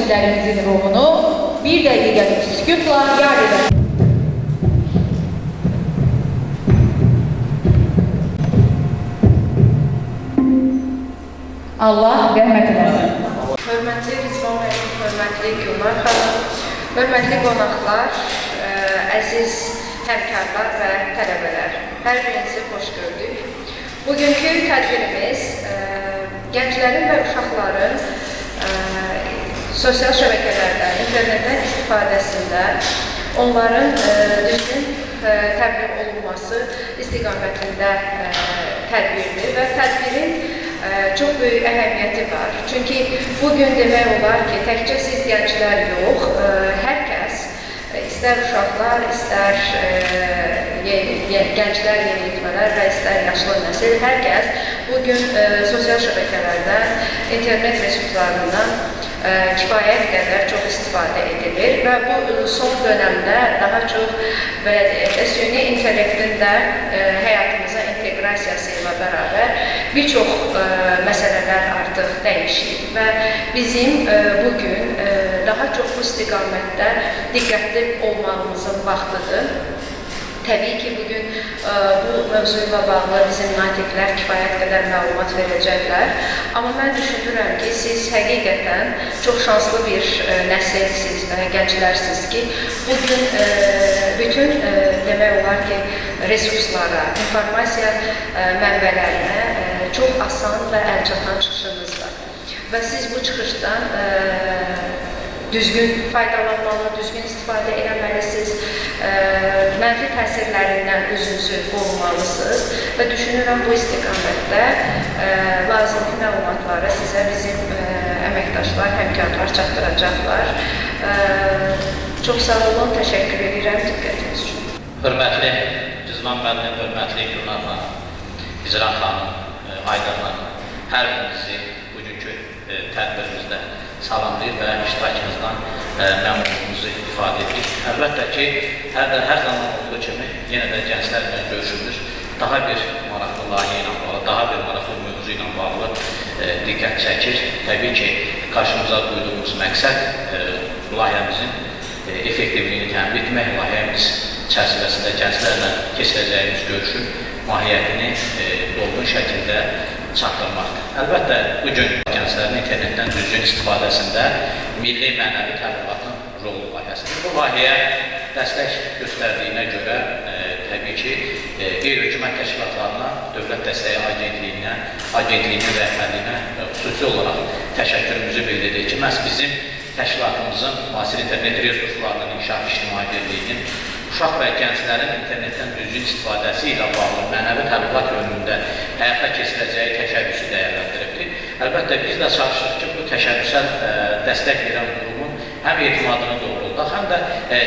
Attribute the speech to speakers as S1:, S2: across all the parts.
S1: şəhidlərimizin ruhunu bir dəqiqəlik sükutla yad edək. Allah rəhmət eləsin.
S2: Hörmətli Rizvan müəllim, hörmətli Gülnar xanım, hörmətli qonaqlar, əziz həmkarlar və tələbələr, hər birinizi xoş gördük. Bugünkü tədbirimiz gənclərin və uşaqların sosial şəbəkələrdən, internetdən istifadəsində onların düzgün təbliğ olunması istiqamətində tədbirdir və tədbirin çox böyük əhəmiyyəti var. Çünki bugün demək olar ki, təkcə siz gənclər yox, hər kəs, istər uşaqlar, istər gənclər, yeniyetmələr və istər yaşlı nəsil, hər kəs bugün sosial şəbəkələrdən, internet resurslarından kifayət qədər çox istifadə edilir və bu son dönəmdə daha çox süni intellektin də həyatımıza inteqrasiyası ilə bərabər bir çox məsələlər artıq dəyişir və bizim bugün daha çox bu istiqamətdə diqqətli olmağımızın vaxtıdır. Təbii ki, bugün bu mövzu ilə bağlı bizim natiqlər kifayət qədər məlumat verəcəklər. Amma mən düşünürəm ki, siz həqiqətən çox şanslı bir nəsilsiniz və gənclərsiniz ki, bugün bütün demək olar ki, resurslara, informasiya mənbələrinə çox asan və əlçatan çıxışınız var. Və siz bu çıxışdan düzgün faydalanmalı, düzgün istifadə eləməlisiniz, mənfi təsirlərindən özünüzü qorumalısınız və düşünürəm bu istiqamətdə lazımlı məlumatları sizə bizim əməkdaşlar, həmkarlar çatdıracaqlar. Çox sağ olun, təşəkkür edirəm diqqətiniz üçün.
S3: Hörmətli Rizvan müəllim, hörmətli Gülnar xanım, İcra xanım, Aydın xanım, hər birinizi bugünkü tədbirimizdə salamlayır və iştirakınızdan məmnunluğumuzu ifadə edir. Əlbəttə ki, hər zaman olduğu kimi yenə də gənclərlə görüşümüz daha bir maraqlı layihə ilə bağlı, daha bir maraqlı mövzu ilə bağlı diqqət çəkir. Təbii ki, qarşımıza qoyduğumuz məqsəd layihəmizin effektivliyini təmin etmək, layihəmiz çərçivəsində gənclərlə keçirəcəyimiz görüşün mahiyyətini dolğun şəkildə çatdırmaqdır. Əlbəttə, bugün gənclərin internetdən düzgün istifadəsində milli mənəvi təbliğatın rolu layihəsidir. Bu layihəyə dəstək göstərdiyinə görə, təbii ki, qeyri-hökumət təşkilatlarına, Dövlət Dəstəyi Agentliyinin rəhbərliyinə xüsusi olaraq təşəkkürümüzü bildiririk ki, məhz bizim təşkilatımızın müasir internet resurslarının İnkişaf İctimai Birliyinin uşaq və gənclərin internetdən düzgün istifadəsi ilə bağlı mənəvi təbliğat yönündə həyata keçirəcəyi təşəbbüsü dəyərləndiribdir. Əlbəttə, biz də çalışırıq ki, bu təşəbbüsə dəstək verən qurumun həm etimadını doğrulduq, həm də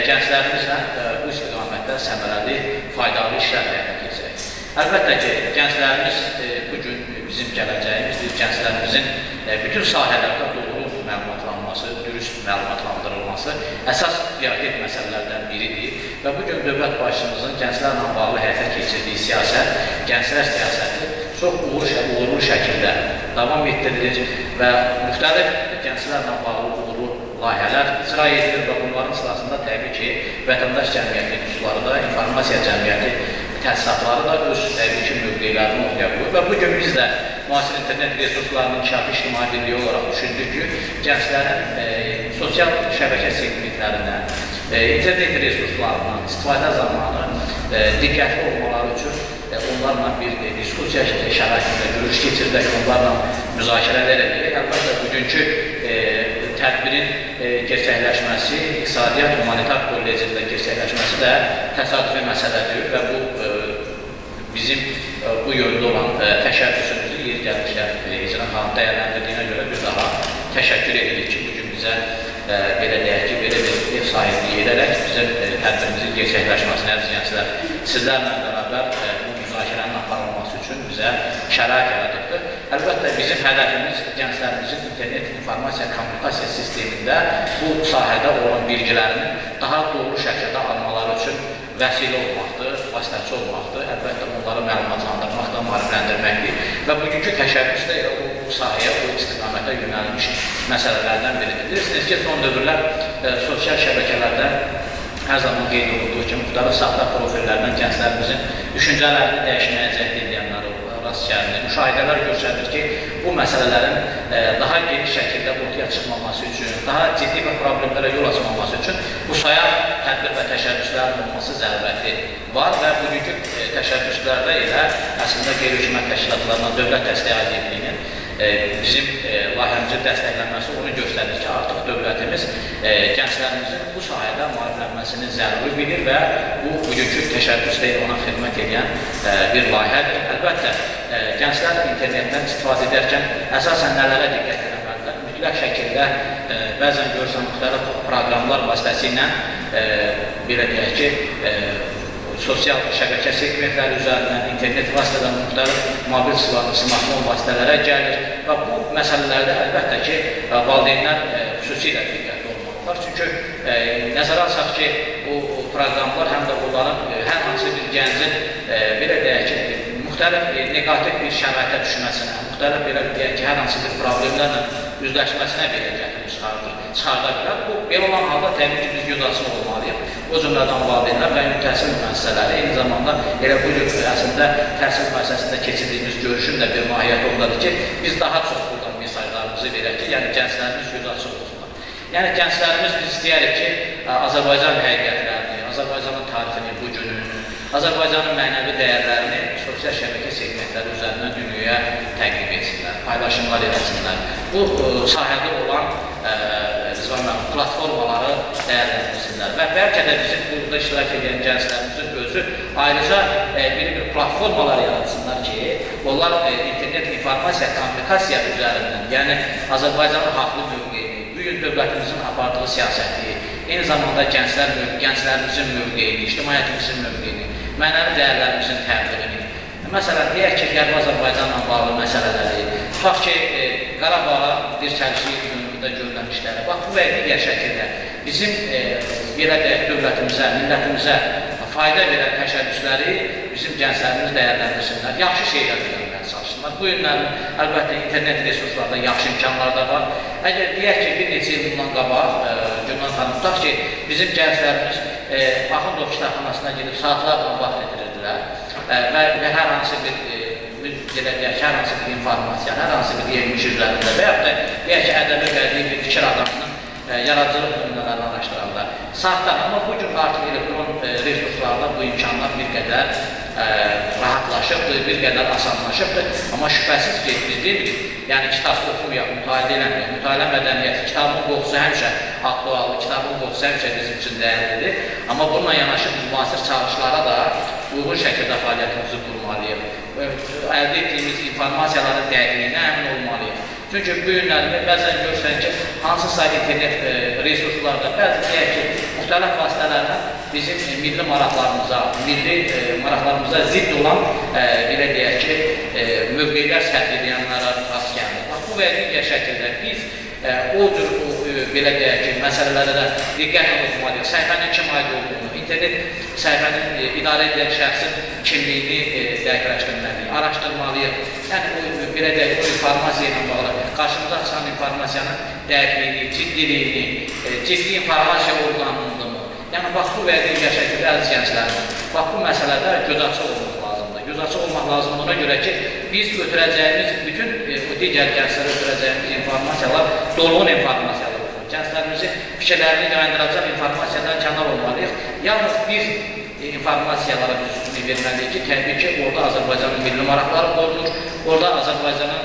S3: gənclərimizlə bu istiqamətdə səmərəli, faydalı işlər həyata keçirək. Əlbəttə ki, gənclərimiz bugün bizim gələcəyimizdir, gənclərimizin bütün sahələrdə doğru məlumatlanması, dürüst məlumatlandırılması əsas prioritet məsələlərdən biridir və bugün dövlət başçımızın gənclərlə bağlı həyata keçirdiyi siyasət, gənclər siyasəti çox uğurlu şəkildə davam etdirilir və müxtəlif gənclərlə bağlı uğurlu layihələr icra edilir və bunların sırasında təbii ki, vətəndaş cəmiyyəti üsulları da, informasiya cəmiyyəti təsisatları da öz təbii ki, mövqeylərini ortaya qoyur və bugün biz də müasir internet resurslarının İnkişafı İctimai Birliyi olaraq düşündük ki, gənclərin sosial şəbəkə segmentlərindən, internet resurslarından istifadə zamanı diqqətli olmaları üçün onlarla bir diskusiya şəraitində görüş keçirdək, onlarla müzakirələr edirik. Əlbəttə, bugünkü tədbirin gerçəkləşməsi, İqtisadiyyat Humanitar Kollecində gerçəkləşməsi də təsadüfi məsələdir və bu bizim bu yöndə olan təşəbbüsümüzü yeri gəlmişlər İcra xanım dəyərləndirdiyinə görə bir daha təşəkkür edirik ki, bugün bizə belə deyək ki, belə bir ev sahibliyi edərək bizim tədbirimizin gerçəkləşməsinə əziz gənclər, sizlərlə bərabər bu müzakirənin aparılması üçün bizə şərait yaradıbdır. Əlbəttə, bizim hədəfimiz gənclərimizin internet informasiya kommunikasiya sistemində bu sahədə olan bilgilərini daha doğru şəkildə almaları üçün vəsilə olmaqdır, vasitəçi olmaqdır. Əlbəttə, onları məlumatlandırmaqdır, maarifləndirməkdir və bugünkü təşəbbüs də sahəyə, o istiqamətə yönəlmiş məsələlərdən biridir. Bilirsiniz ki, son dövrlər sosial şəbəkələrdə hər zaman qeyd olunduğu kimi müxtəlif saxta profillərdən gənclərimizin düşüncələrini dəyişməyə cəhd edənlər rast gəlinir. Müşahidələr göstərir ki, bu məsələlərin daha geniş şəkildə ortaya çıxmaması üçün, daha ciddi və problemlərə yol açmaması üçün bu sayaq tədbir və təşəbbüslərin olması zərurəti var və bugünkü təşəbbüslərdə elə əslində qeyri-hökumət təşkilatlarına Dövlət Dəstək Agentliyinin bizim layihəmizin dəstəklənməsi onu göstərir ki, artıq dövlətimiz gənclərimizin bu sahədə maariflənməsini zəruri bilir və bu bugünkü təşəbbüslə ona xidmət edən bir layihədir. Əlbəttə, gənclər internetdən istifadə edərkən əsasən nələrə diqqət etməlidirlər? Mütləq şəkildə bəzən görürsən müxtəlif proqramlar vasitəsilə belə deyək ki, sosial şəbəkə segmentləri üzərindən, internet vasitədən müxtəlif mobil smartfon vasitələrə gəlir və bu məsələlərdə əlbəttə ki, valideynlər xüsusilə diqqətli olmalıdırlar. Çünki nəzərə alsaq ki, bu proqramlar həm də onların hər hansı bir gəncin belə deyək ki, müxtəlif negativ bir şəraitə düşməsinə, müxtəlif belə deyək ki, hər hansı bir problemlərlə üzləşməsinə belə gətirib çıxarda bilər. Bu, belə olan halda təbii ki, biz göz açıq olmalıyıq. O cümlədən valideynlər və təhsil müəssisələri eyni zamanda elə bu əslində təhsil müəssisəsində keçirdiyimiz görüşün də bir mahiyyəti ondadır ki, biz daha çox buradan mesajlarımızı verək ki, yəni gənclərimiz göz açıq olsunlar. Yəni gənclərimiz biz istəyərik ki, Azərbaycan həqiqətlərini, Azərbaycanın tarixini, bu gününü, Azərbaycanın mənəvi dəyərlərini sosial şəbəkə segmentləri üzərindən dünyaya təqdim etsinlər, paylaşımlar edəsinlər. Bu sahədə olan platformaları dəyərləndirsinlər və bəlkə də bizim burada iştirak edən gənclərimizin özü ayrıca bir platformalar yaratsınlar ki, onlar internet informasiya, kommunikasiya üzərindən, yəni Azərbaycanın haqlı mövqeyini, bugün dövlətimizin apardığı siyasəti, eyni zamanda gənclərimizin mövqeyini, ictimaiyyətimizin mövqeyini, mənəvi dəyərlərimizin təbliğini, məsələn, deyək ki, Qərbi Azərbaycanla bağlı məsələləri, tutaq ki, Qarabağa bir çəlişlik önündə görülən işləri, bax, bu və digər şəkildə bizim belə deyək dövlətimizə, millətimizə fayda verən təşəbbüsləri bizim gənclərimiz dəyərləndirsinlər, yaxşı şeylər görməyə çalışsınlar. Bu günlərin əlbəttə internet resurslarda yaxşı imkanlar da var. Əgər deyək ki, bir neçə il bundan qabaq, Gülnan xanım, tutaq ki, bizim gənclərimiz Axundov kitabxanasına gedib saatlarla vaxt etirirdilər və hər hansı bir hər hansı bir informasiya, hər hansı bir yermiş üzərində və yaxud da deyək ki, ədəbi bədii bir fikir adamının yaradıcılıq nümunələrini araşdıranda saatlar, amma bu gün artıq elektron resurslarda bu imkanlar bir qədər rahatlaşıbdır, bir qədər asanlaşıbdır, amma şübhəsiz ki, biz deyirik, yəni kitab oxuyaq, mütaliə eləməyək, mütaliə mədəniyyəti, kitabın qoxusu həmişə aktualdır, kitabın qoxusu həmişə bizim üçün dəyərlidir, amma bununla yanaşı biz müasir çağırışlara da uyğun şəkildə fəaliyyətimizi qurmalıyıq. Əldə etdiyimiz informasiyaların dəqiqliyinə əmin olmalıyıq. Çünki bu günlərdə bəzən görürsən ki, hansısa internet resurslarda, bəzi deyək ki, müxtəlif vasitələrlə bizim milli maraqlarımıza zidd olan, belə deyək ki, mövqeylər sərf edənlərə rast gəlir. Bu və digər şəkildə biz o cür, belə deyək ki, məsələlərə də diqqətlə oxumalıyıq. Səhifənin kim aid olduğunu, internet səhifənin idarə edən şəxsin kimliyini dəqiqləşdirməliyik, araşdırmalıyıq. Yəni, belə deyək, o informasiya ilə bağlı qarşımıza çıxan informasiyanın dəqiqliyini, ciddiliyini, ciddi informasiya orqanlılığını, yəni, bax, bu və digər şəkildə əziz gənclərimiz, bax, bu məsələdə göz açıq olmaq lazımdır. Göz açıq olmaq lazımdır ona görə ki, biz ötürəcəyimiz, bütün digər gənclərə ötürəcəyimiz informasiyalar dolğun informasiyalar olur. Gənclərimizin fikirlərini yayındıracaq informasiyadan kənar olmalıyıq. Yalnız bir informasiyalara biz üstünlük verməliyik ki, təbii ki, orada Azərbaycanın milli maraqları qorunur, orada Azərbaycanın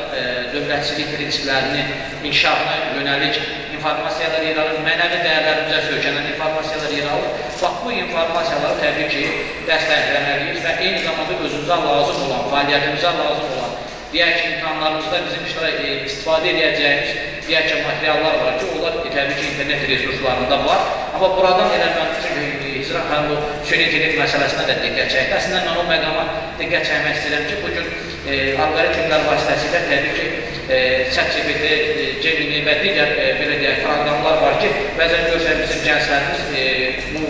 S3: dövlətçilik prinsiplərini, inkişafına yönəlik informasiyalar yer alır, mənəvi dəyərlərimizə söykənən informasiyalar yer alır. Bax, bu informasiyaları təbii ki, dəstəkləməliyik və eyni zamanda özümüzə lazım olan, fəaliyyətimizə lazım olan, deyək ki, imkanlarımızda bizim istifadə edəcəyimiz, deyək ki, materiallar var ki, onlar təbii ki, internet resurslarında var. Amma buradan elə mən İcran xanım bu süni intellekt məsələsinə də diqqət çəkdi. Əslində, mən o məqama diqqət çəkmək istəyirəm ki, bugün algoritmlər vasitəsilə təbii ki, ChatGPT, Gemini və digər belə deyək proqramlar var ki, bəzən görürsən bizim gənclərimiz bu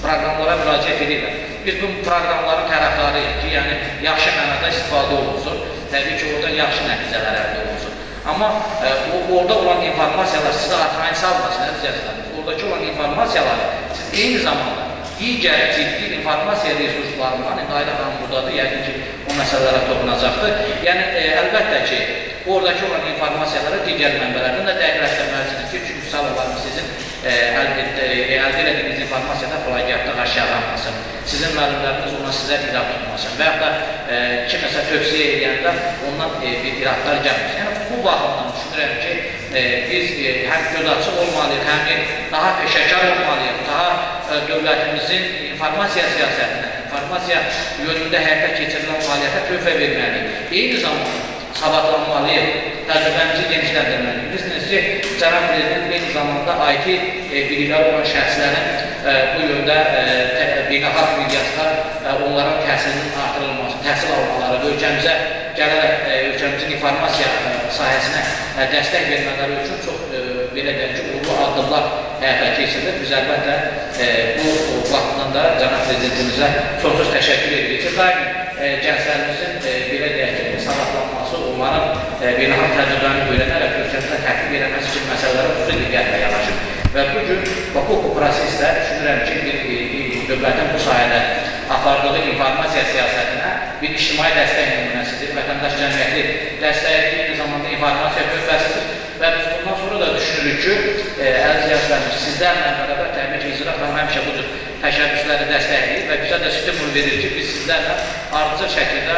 S3: proqramlara müraciət edirlər. Biz bu proqramların tərəfdarıyıq ki, yəni yaxşı mənada istifadə olunsun, təbii ki, oradan yaxşı nəticələr əldə olunsun. Amma orada olan informasiyalar sizə arxayın salmasın, əzizlərim. Oradakı olan informasiyalar siz eyni zamanda digər ciddi informasiya resurslarından, Ayda xanım buradadır, yəqin ki, o məsələlərə toxunacaqdır. Yəni, əlbəttə ki, oradakı olan informasiyaları digər mənbələrdən də dəqiqləşdirməlisiniz ki, çünki sağlarımız sizin əldə edildiyiniz informasiyada plagiatda aşağılanmasın. Sizin müəllimləriniz ona sizə irad tutmasın və yaxud da kiməsə tövsiyə edəndə ondan bir iradlar gəlməsin. Yəni, bu baxımdan düşünürəm ki, biz həm gödaçı olmalıyıq, həm daha peşəkar olmalıyıq, daha dövlətimizin informasiya siyasətinə, informasiya yönündə həyata keçirilən fəaliyyətə töhfə verməliyik. Eyni zamanda savadlanmalıyıq, təcrübəmizi genişləndirməliyik. Bilirsiniz ki, Cənab Prezident eyni zamanda IT bilikləri olan şəxslərin bu yöndə beynəlxalq miqyasda onların təhsilinin artırılması, təhsil almaları və ölkəmizə gələrək ölkəmizin informasiya sahəsinə dəstək vermələri üçün çox belə deyək ki, uğurlu addımlar həyata keçirilir. Biz əlbəttə bu baxımdan da Cənab Prezidentimizə sonsuz təşəkkür edirik ki, daim gənclərimizin belə deyək ki, savadlanması, onların beynəlxalq təcrübəni öyrənərək ölkəmizə tətbiq edilməsi kimi məsələlərə xüsusi diqqətlə yanaşır. Və bugün bu prosesdə düşünürəm ki, dövlətin bu sayədə apardığı informasiya siyasətinə bir ictimai dəstək nümunəsidir, vətəndaş cəmiyyəti dəstəyi eyni zamanda informasiya bölgəsidir və biz bundan sonra da düşünürük ki, əziz gənclərimiz, sizlərlə bərabər təbii ki, İcra xanım həmişə bu cür təşəbbüsləri dəstəkləyir və bizə də stimul verir ki, biz sizlərlə ardıcıl şəkildə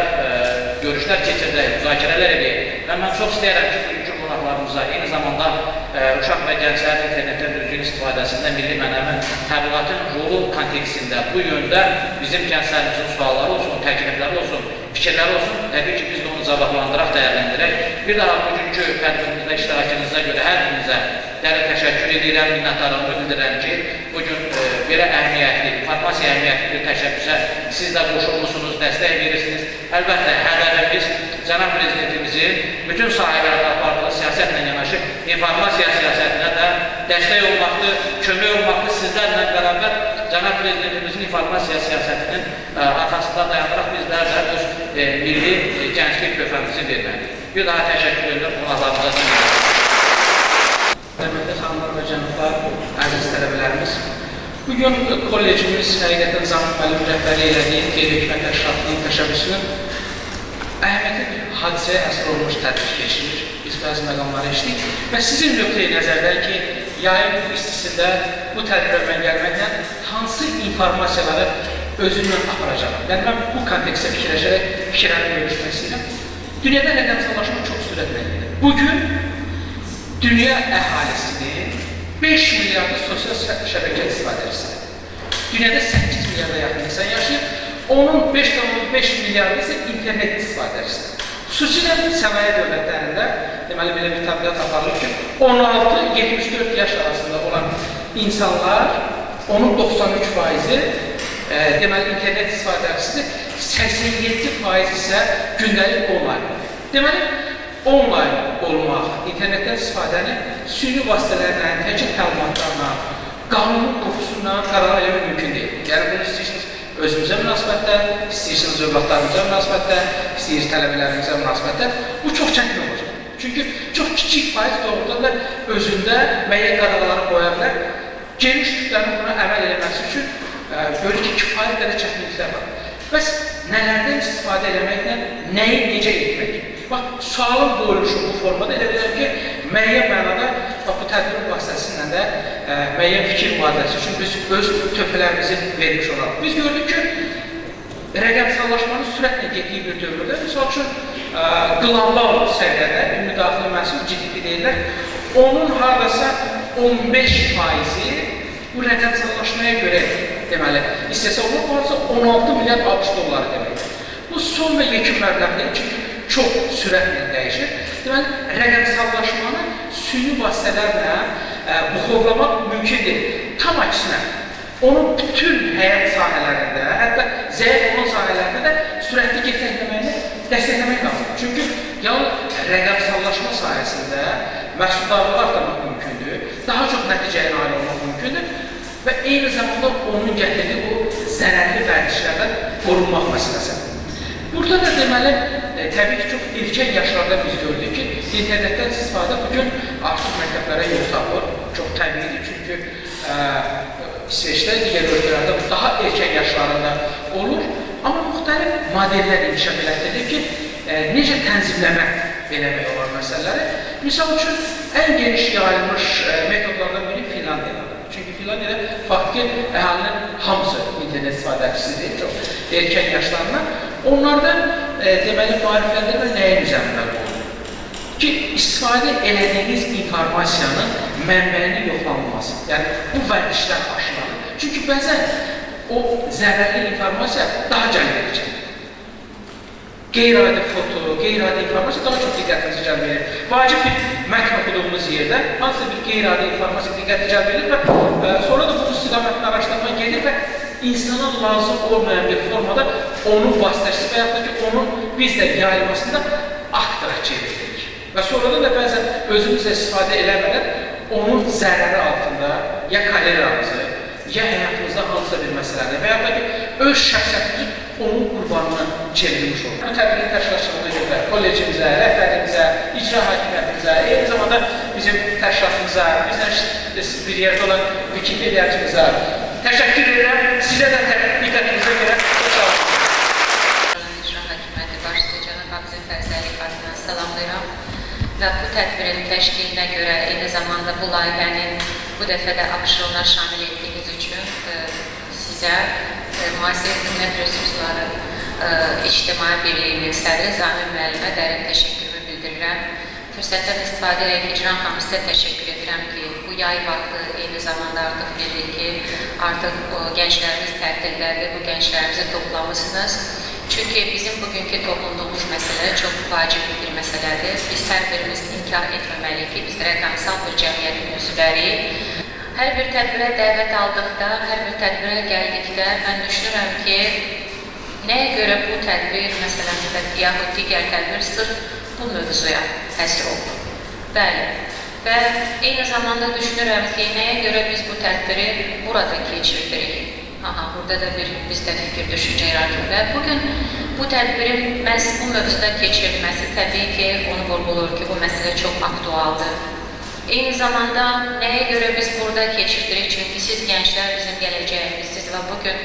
S3: görüşlər keçirdək, müzakirələr edək və mən çox istəyərəm ki, bugünkü qonaqlarımıza eyni zamanda uşaq və gənclərin internetdən düzgün istifadəsində milli mənəvi təbliğatın rolu kontekstində bu yöndə bizim gənclərimizin sualları olsun, təklifləri olsun, fikirləri olsun, təbii ki, biz də onu cavablandıraq, dəyərləndirək. Bir daha bugünkü tədbirimizdə iştirakınıza görə hər birinizə dərin təşəkkür edirəm, minnətdarlığımı bildirirəm ki, bugün belə əhəmiyyətli, informasiya əhəmiyyətli bir təşəbbüsə siz də qoşulmuşsunuz, dəstək verirsiniz. Əlbəttə, hədəfimiz Cənab Prezidentimizin bütün sahələrdə apardığı siyasətlə yanaşı informasiya siyasətinə də dəstək olmaqdır, kömək olmaqdır. Sizlərlə bərabər Cənab Prezidentimizin informasiya siyasətinin arxasında dayanaraq bizlər də öz milli gənclik töhfəmizi verməliyik. Bir daha təşəkkür edirəm qonaqlarımıza.
S4: Hörmətli xanımlar və cənablar, əziz tələbələrimiz, bugün kollecimiz həqiqətən Zaman müəllim rəhbəri elədiyi qeyri-hökumət təşkilatının təşəbbüsünün əhəmiyyətli bir hadisəyə əsr olmuş tədbir keçirir. Biz bəzi məqamları işləyik və sizin nöqteyi nəzərdən ki, yayın istisində bu tədbirə mən gəlməklə hansı informasiyaları özümdən aparacağım. Yəni, mən bu kontekstdə fikirləşərək fikirlərimi görüşmək istəyirəm. Dünyada rəqəmsallaşma çox sürətlə gedir. Bugün dünya əhalisinin 5 milyardı sosial şəbəkə istifadəçisidir. Dünyada 8 milyarda yaxın insan yaşayır, onun 5,5 milyardı isə internet istifadəçisidir. Xüsusilə sənaye dövlətlərində deməli belə bir təbliğat aparılır ki, 16-74 yaş arasında olan insanlar, onun 93%-i deməli internet istifadəçisidir, 87% isə gündəlik online. Deməli, online olmaq, internetdən istifadəni süni vasitələrlə, təcrid təlimatlarla, qanunun qoxusunla qərar eləmək mümkün deyil. Yəni, bunu istəyirsiniz özümüzə münasibətdə, istəyirsiniz övladlarımıza münasibətdə, istəyirsiniz tələbələrimizə münasibətdə, bu çox çətin olacaq. Çünki çox kiçik faiz doğrudan da özündə müəyyən qadağaları qoya bilər. Geniş kütlənin buna əməl eləməsi üçün görür ki, kifayət qədər çətinliklər var. Bəs nələrdən istifadə eləməklə nəyi necə etmək? Bax, sualın qoyuluşu bu formada elə bilirəm ki, müəyyən mənada bu tədbirin vasitəsilə də müəyyən fikir mübadiləsi üçün biz öz töhfələrimizi vermiş olaraq. Biz gördük ki, rəqəmsallaşmanın sürətlə getdiyi bir dövrdə, misal üçün, qlobal səviyyədə müdaxilə məhsul GDP deyirlər, onun haradasa 15%-i bu rəqəmsallaşmaya görə deməli, istəsə olur, bu arada 16 milyard ABŞ dolları deməkdir. Bu son və yekun məbləğdir, çünki çox sürətlə dəyişir. Deməli, rəqəmsallaşmanı süni vasitələrlə buxovlamaq mümkün deyil. Tam əksinə, onu bütün həyat sahələrində, hətta zəif olan sahələrində də sürətli dəstəkləmək lazımdır. Çünki yalnız rəqəmsallaşma sahəsində məhsuldarlığı artırmaq mümkündür, daha çox nəticəyə nail olmaq mümkündür və eyni zamanda onun gətirdiyi o zərərli vərdişlərdən qorunmaq məsələsi. Burada da deməli, təbii ki, çox erkən yaşlarda biz gördük ki, internetdən istifadə bugün artıq məktəblərə yol tapır. Çox təbiidir, çünki İsveçdə, digər ölkələrdə daha erkən yaşlarında olur. Amma müxtəlif modellər inkişaf elətdirir ki, necə tənzimləmə eləmək olar məsələləri. Misal üçün, ən geniş yayılmış metodlardan biri Finlandiyadır. Çünki Finlandiyada faktiki əhalinin hamısı internet istifadəçisidir, çox erkən yaşlarında. Onlarda deməli, maarifləndirmə nəyin üzərində olur? Ki, istifadə elədiyiniz informasiyanın mənbəyinin yoxlanılması. Yəni, bu vərdişlər aşılanır. Çünki bəzən o zərərli informasiya daha cəlbedicidir. Qeyri-adi foto, qeyri-adi informasiya daha çox diqqətinizi cəlb edir. Vacib bir mətn oxuduğumuz yerdə hansısa bir qeyri-adi informasiya diqqəti cəlb edir və sonra da bu istiqamətini araşdırma gedir və insana lazım olmayan bir formada onun vasitəçisi və yaxud da ki, onun bizdə yayılmasında aktora çevrilir. Və sonradan da bəzən özümüzlə istifadə eləmədən onun zərəri altında ya karyeramızı, ya həyatımızda hansısa bir məsələni və yaxud da ki, öz şəxsiyyətimizi onun qurbanına çevrilmiş olur. Bu tədbirin təşkilatçılığına görə kollecimizə, rəhbərliyimizə, icra hakimiyyətimizə, eyni zamanda bizim təşkilatımıza, bizdən bir yerdə olan Wikipediacımıza təşəkkür edirəm. Sizə də diqqətinizə görə çox sağ olun.
S2: İcra hakimiyyəti başçısı cənab Abzin Fərzəli adına salamlayıram və bu tədbirin təşkilinə görə eyni zamanda bu layihənin bu dəfə də abşırına şamil etdiyiniz üçün sizə müasir internet resursları İctimai Birliyinin sədri Zamin müəllimə dərin təşəkkürümü bildirirəm. Fürsətdən istifadə edərək icra hamısına təşəkkür edirəm ki, bu yay vaxtı eyni zamanda artıq bildik ki, artıq gənclərimiz tətildədir, bu gənclərimizi toplamısınız. Çünki bizim bugünkü toplumduğumuz məsələ çox vacib bir məsələdir. Biz hər birimiz inkar etməməliyik ki, biz rəqəmsal bir cəmiyyətin üzvləriyik. Hər bir tədbirə dəvət aldıqda, hər bir tədbirə gəldikdə mən düşünürəm ki, nəyə görə bu tədbir, məsələn, yaxud digər tədbir sırf bu mövzuya həsr oldu. Bəli. Və eyni zamanda düşünürəm ki, nəyə görə biz bu tədbiri burada keçirdirik. Burada da bizdə fikir düşüncə yaradır və bugün bu tədbirin məhz bu mövzuda keçirilməsi təbii ki, onu vurğulur ki, bu məsələ çox aktualdır. Eyni zamanda nəyə görə biz burada keçirdirik? Çünki siz gənclər bizim gələcəyimizsiz və bugün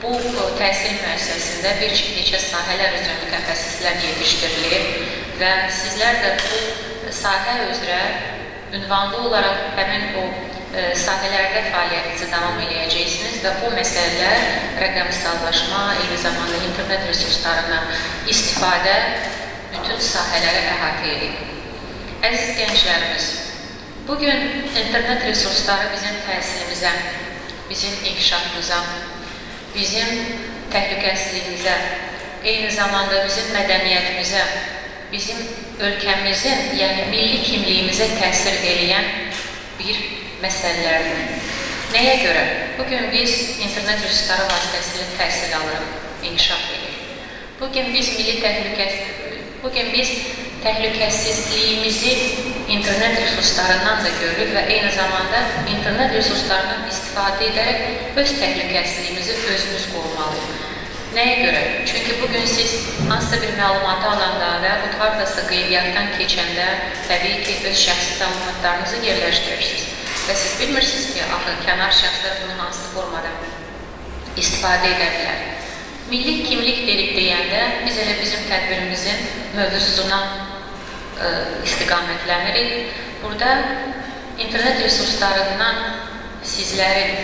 S2: bu təhsil müəssisəsində bir neçə sahələr üzrə mütəxəssislər yetişdirilir və sizlər də bu sahə üzrə ünvanlı olaraq həmin o sahələrdə fəaliyyətinizi davam edəcəksiniz və bu məsələlər rəqəmsallaşma, eyni zamanda internet resurslarından istifadə bütün sahələri əhatə edir. Əziz gənclərimiz, bugün internet resursları bizim təhsilimizə, bizim inkişafımıza, bizim təhlükəsizliyimizə, eyni zamanda bizim mədəniyyətimizə, bizim ölkəmizin, yəni milli kimliyimizə təsir edən bir məsələlərdir. Nəyə görə? Bugün biz internet resursları vasitəsilə təhsil alırıq, inkişaf edirik. Bugün biz təhlükəsizliyimizi internet resurslarından da görürük və eyni zamanda internet resurslarından istifadə edərək öz təhlükəsizliyimizi özümüz qorumalıyıq. Nəyə görə? Çünki bugün siz hansısa bir məlumatı alanda və bu hardasa qeydiyyatdan keçəndə təbii ki, öz şəxsi məlumatlarınızı yerləşdirirsiniz. Və siz bilmirsiniz ki, kənar şəxslər bunu hansı formada istifadə edə bilər. Milli kimlik deyəndə biz elə bizim tədbirimizin mövzusuna istiqamətləniririk. Burada internet resurslarından sizlərin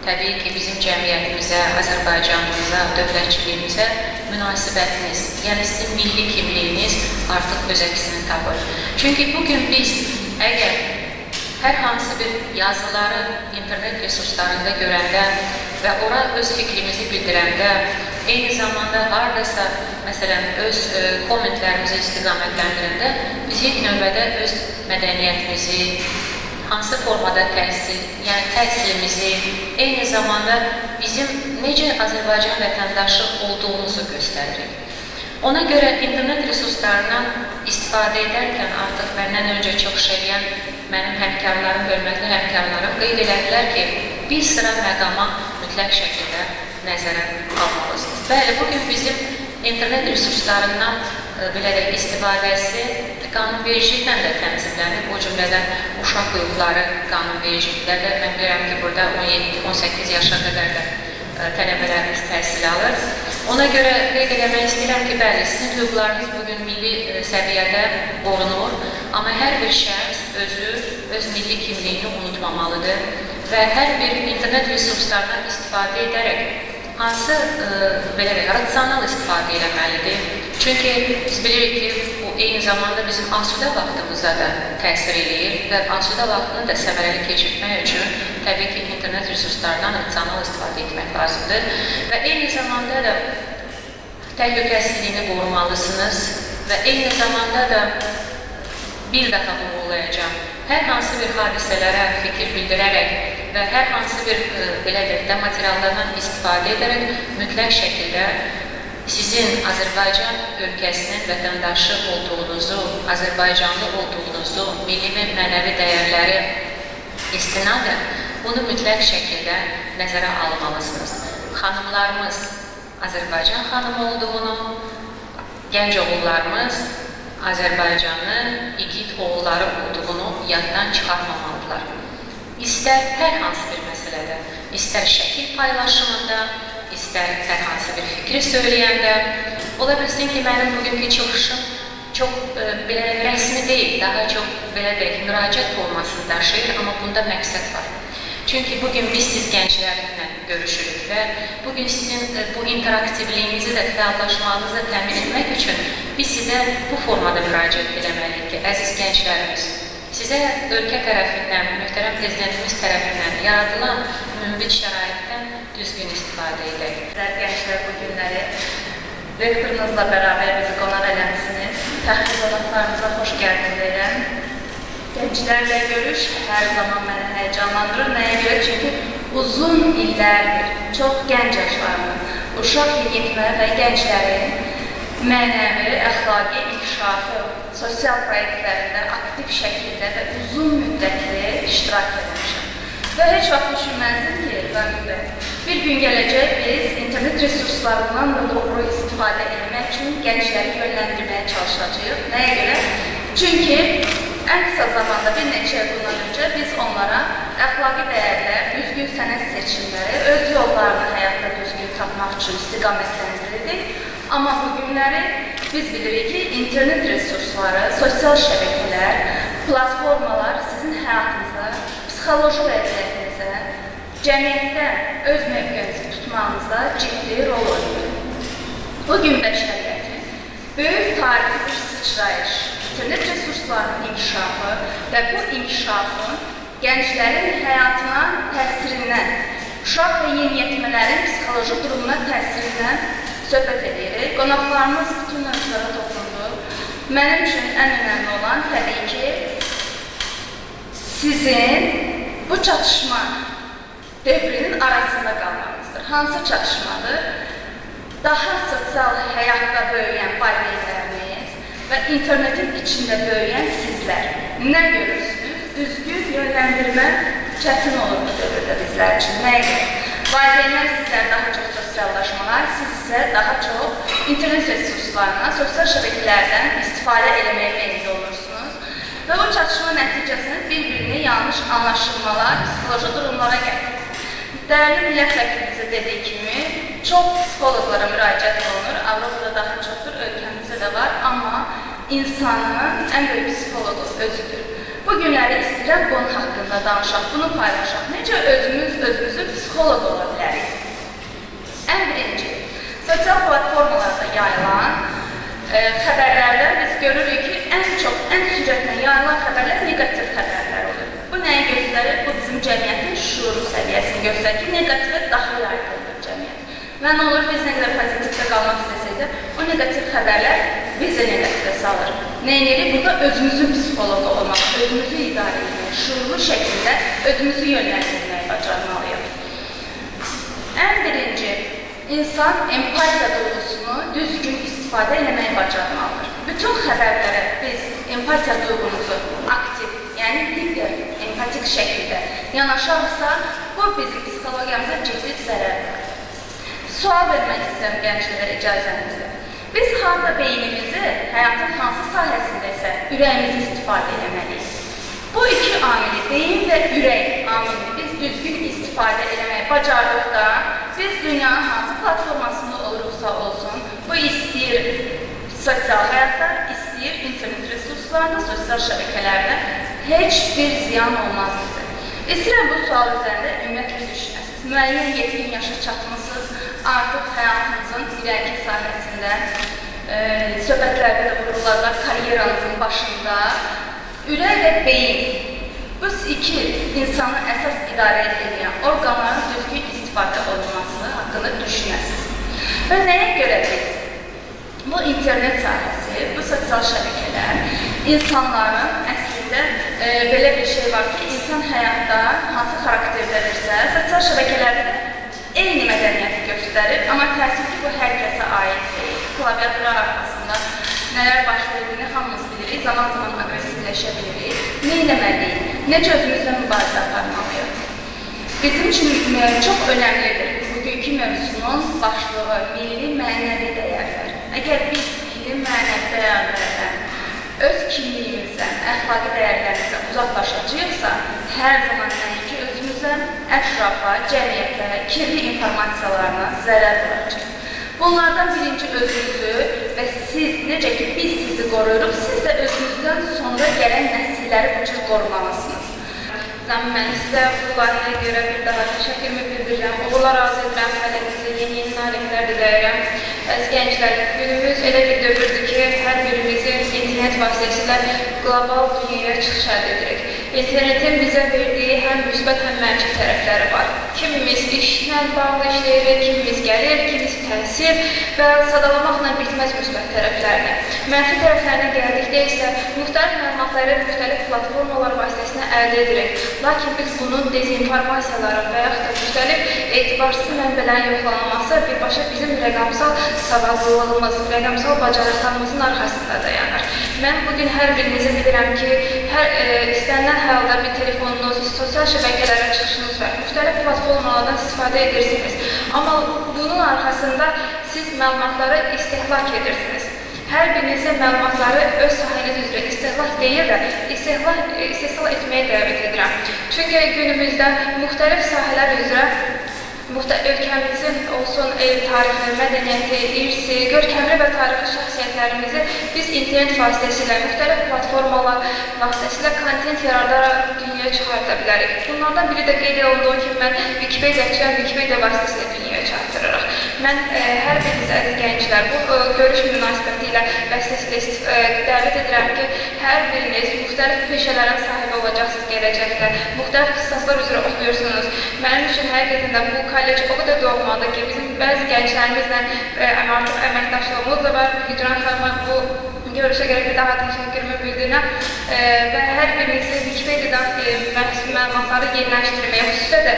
S2: təbii ki, bizim cəmiyyətimizə, Azərbaycanımıza, dövlətçiliyimizə münasibətiniz, yəni sizin milli kimliyiniz artıq öz əksini tapır. Çünki bugün biz əgər hər hansı bir yazıları internet resurslarında görəndə və ora öz fikrimizi bildirəndə, eyni zamanda haradasa, məsələn, öz kommentlərimizi istiqamətləndirəndə biz ilk növbədə öz mədəniyyətimizi, hansı formada təhsilimizi, eyni zamanda bizim necə Azərbaycan vətəndaşı olduğumuzu göstəririk. Ona görə internet resurslarından istifadə edərkən artıq məndən öncə çox şəriyən mənim həmkarlarım, hörmətli həmkarlarım qeyd elədilər ki, bir sıra məqama mütləq şəkildə nəzərə almalısınız. Bəli, bugün bizim internet resurslarından belə də istifadəsi qanunvericiliklə də təmsillənir. O cümlədən uşaq hüquqları qanunvericiliklərdə mən bilirəm ki, burada 17-18 yaşa qədər də tələbələrimiz təhsil alır. Ona görə qeyd eləmək istəyirəm ki, bəli, sizin hüquqlarınız bugün milli səviyyədə qorunur, amma hər bir şəxs öz milli kimliyini unutmamalıdır və hər bir internet resurslarından istifadə edərək hansı belə rasional istifadə eləməlidir. Çünki biz bilirik ki, bu eyni zamanda bizim asudə vaxtımıza da təsir edir və asudə vaxtını da səmərəli keçirmək üçün təbii ki, internet resurslarından rasional istifadə etmək lazımdır və eyni zamanda da təhlükəsizliyini qorumalısınız və eyni zamanda da bir dəfə vurğulayacağım. Hər hansı bir hadisələrə fikir bildirərək və hər hansı bir belə də materiallardan istifadə edərək mütləq şəkildə sizin Azərbaycan ölkəsinin vətəndaşı olduğunuzu, Azərbaycanlı olduğunuzu, milli və mənəvi dəyərləri istinadən bunu mütləq şəkildə nəzərə almalısınız. Xanımlarımız Azərbaycan xanımı olduğunu, gənc oğullarımız Azərbaycanın igid oğulları olduğunu yaddan çıxarmamalıdırlar. İstər hər hansı bir məsələdə, istər şəkil paylaşımında, istər hər hansı bir fikri söyləyəndə, ola bilsin ki, mənim bugünkü çıxışım çox belə rəsmi deyil, daha çox belə deyək, müraciət formasını daşıyır, amma bunda məqsəd var. Çünki bugün biz siz gənclərlə görüşürük və bugün sizin bu interaktivliyinizi də, fəallaşmanızı da təmin etmək üçün biz sizə bu formada müraciət eləməliyik ki, əziz gənclərimiz, sizə ölkə tərəfindən, mühtərəm prezidentimiz tərəfindən yaradılan mümbit şəraitdən düzgün istifadə edək.
S5: Gənclər bu günləri rektorunuzla bərabər bizi qonaq eləmişsiniz. Təxmin qonaqlarımıza xoş gəldiniz deyirəm. Gənclərlə görüş hər zaman məni həyəcanlandırır. Nəyə görə? Çünki uzun illərdir, çox gənc yaşlarının, uşaq yetmə və gənclərin mənəvi, əxlaqi inkişafı, sosial proyektlərində aktiv şəkildə və uzun müddətli iştirak etmişəm. Və heç vaxt düşünməzdim ki, bir gün gələcək biz internet resurslarından da doğru istifadə etmək üçün gəncləri yönləndirməyə çalışacağıq. Nəyə görə? Çünki ən qısa zamanda bir neçə il bundan öncə biz onlara əxlaqi dəyərlər, düzgün sənət seçimləri, öz yollarını həyatda düzgün tapmaq üçün istiqamətləndirirdik. Amma bu günləri biz bilirik ki, internet resursları, sosial şəbəkələr, platformalar sizin həyatınıza, psixoloji vəziyyətinizə, cəmiyyətdə öz mövqeyinizi tutmağınızda ciddi rol oynayır. Bugün bəşəriyyətin böyük tarixi bir sıçrayış, internet resurslarının inkişafı və bu inkişafın gənclərin həyatına təsirindən, uşaq və yeniyetmələrin psixoloji durumuna təsirindən söhbət edirik. Qonaqlarımız bütün növslərə toxundu. Mənim üçün ən önəmli olan təbii ki, sizin bu çatışma dövrünün arasında qalmanızdır. Hansı çatışmadır? Daha sosial həyatda böyüyən valideynlərimiz və internetin içində böyüyən sizlər. Nə görürsünüz? Düzgün yönləndirmə çətin olur bu dövrdə bizlər üçün. Nəyə görə? Valideynlər sizlər daha çox sosiallaşmalar, siz isə daha çox internet resurslarına, sosial şəbəkələrdən istifadə eləməyə meyilli olursunuz. Və bu çatışma nəticəsində bir-birini yanlış anlaşılmalar, psixoloji durumlara gətirir. Dəyərli millət vəkilimize dediyi kimi, çox psixologlara müraciət olunur, Avropada daha çoxdur, ölkəmizdə də var, amma insanın ən böyük psixologu özüdür. Bu günləri istəyirəm bunun haqqında danışaq, bunu paylaşaq. Necə özümüzü psixolog ola bilərik? Ən birinci, sosial platformalarda yayılan xəbərlərdən biz görürük ki, ən sürətlə yayılan xəbərlər negativ xəbərlər olur. Bu nəyə göstərir? Bu bizim cəmiyyətin şuuru səviyyəsini göstərir ki, negativə daha yaygındır cəmiyyət. Və nə olur, biz nə qədər pozitivdə qalmaq istəsək də, o negativ xəbərlər bizi negativə salır. Nəyə? Burada özümüzün psixologu olmaq, özümüzü idarə etmək, şuurlu şəkildə özümüzü yönləndirməyi bacarmalıyıq. Ən birinci, insan empatiya duyğusunu düzgün istifadə etməyi bacarmalıdır. Bütün xəbərlərə biz empatiya duyğumuzu aktiv, yəni hiper, empatik şəkildə yanaşarsa, bu bizim psixologiyamıza ciddi zərər verir. Sual vermək istəyirəm gənclərə icazənizlə. Biz harda beynimizi həyatın hansı sahəsində isə ürəyimizi istifadə etməliyik. Bu iki amili, beyin və ürək amilini biz düzgün istifadə etməyi bacardıqda, biz dünyanın hansı platformasında olursa olsun, bu istəyir sosial həyatda, istəyir internet resurslarında, sosial şəbəkələrdə heç bir ziyan olmaz bizə. İstəyirəm bu sual üzərində ümumiyyətlə düşünəsiniz. Müəyyən yetkin yaşa çatmışsınız, artıq həyatınızın irəli sahəsində, söhbətlərdə də vururlar, karyeranızın başında. Ürək və beyin, bu iki insanı əsas idarə edən orqanların düzgün istifadə olunması haqqında düşünəsiniz. Və nəyə görə biz? Bu internet sahəsi, bu sosial şəbəkələr insanların əslində belə bir şey var ki, insan həyatda hansı xarakterdədirsə, sosial şəbəkələrdə eyni mədəniyyəti göstərir, amma təəssüf ki, bu hər kəsə aid deyil. Klaviatura arxasında nələr baş verdiyini hamımız bilirik, zaman-zaman aqressivləşə bilirik. Nə etməliyik? Necə özümüzlə mübarizə aparmalıyıq? Bizim üçün çox önəmlidir bugünkü mövzunun başlığı milli mənəvi dəyərlər. Əgər biz milli mənəvi dəyərlərdən, öz kimliyimizdən, əxlaqi dəyərlərimizdən uzaqlaşacaqsa, hər zaman nəinki özümüzə, ətrafa, cəmiyyətə, kirli informasiyalarına zərər vuracaq. Bunlardan birinci özünüzü və siz, necə ki biz sizi qoruyuruq, siz də özünüzdən sonra gələn nəsilləri bu cür qorumalısınız. Mən sizə bu layihəyə görə bir daha təşəkkürümü bildirirəm. Allah razı edirəm, hələmizə yeni nailiyyətlər diləyirəm. Əziz gənclər, günümüz elə bir dövrdür ki, hər birimizin internet vasitəsilə qlobal dünyaya çıxış əldə edirik. İnternetin bizə verdiyi həm müsbət, həm mənfi tərəfləri var. Kimimiz işlə bağlı işləyirik, kimimiz gəlir, kimimiz təhsil və sadalamaqla bitməz müsbət tərəflərini. Mənfi tərəflərinə gəldikdə isə müxtəlif məlumatları müxtəlif platformalar vasitəsilə əldə edirik. Lakin biz bunun dezinformasiyaları və yaxud da müxtəlif etibarsız mənbələrin yoxlanılması birbaşa bizim rəqəmsal savadlılığımız, rəqəmsal bacarıqlarımızın arxasında dayanır. Mən bugün hər birinizi bilirəm ki, istənilən halda bir telefonunuz, sosial şəbəkələrə çıxışınız və müxtəlif platformalardan istifadə edirsiniz. Amma bunun arxasında siz məlumatları istehlak edirsiniz. Hər birinizin məlumatları öz sahəniz üzrə istehlak deyil də, istehsal etməyə dəvət edirəm. Çünki günümüzdə müxtəlif sahələr üzrə ölkəmizin olsun tarixi, mədəniyyəti, irsi, görkəmli və tarixi şəxsiyyətlərimizi biz internet vasitəsilə, müxtəlif platformalar vasitəsilə kontent yaradaraq dünyaya çıxarda bilərik. Bunlardan biri də qeyd olunduğu kimi mən Wikipediaçıyam, Wikipedia vasitəsilə dünyaya çatdırırıq. Mən hər biriniz əziz gənclər bu görüş münasibəti ilə vasitəsilə dəvət edirəm ki, hər biriniz müxtəlif peşələrin sahibi olacaqsınız gələcəkdə, müxtəlif ixtisaslar üzrə oxuyursunuz. Mənim üçün həqiqətən də bu kollec o qədər doğmadır ki, bizim bəzi gənclərimizlə artıq əməkdaşlığımız da var. Hicran xanıma bu görüşə görə bir daha təşəkkürümü bildirirəm və hər birinizi Wikipediadan məlumatları yeniləşdirməyə, xüsusilə də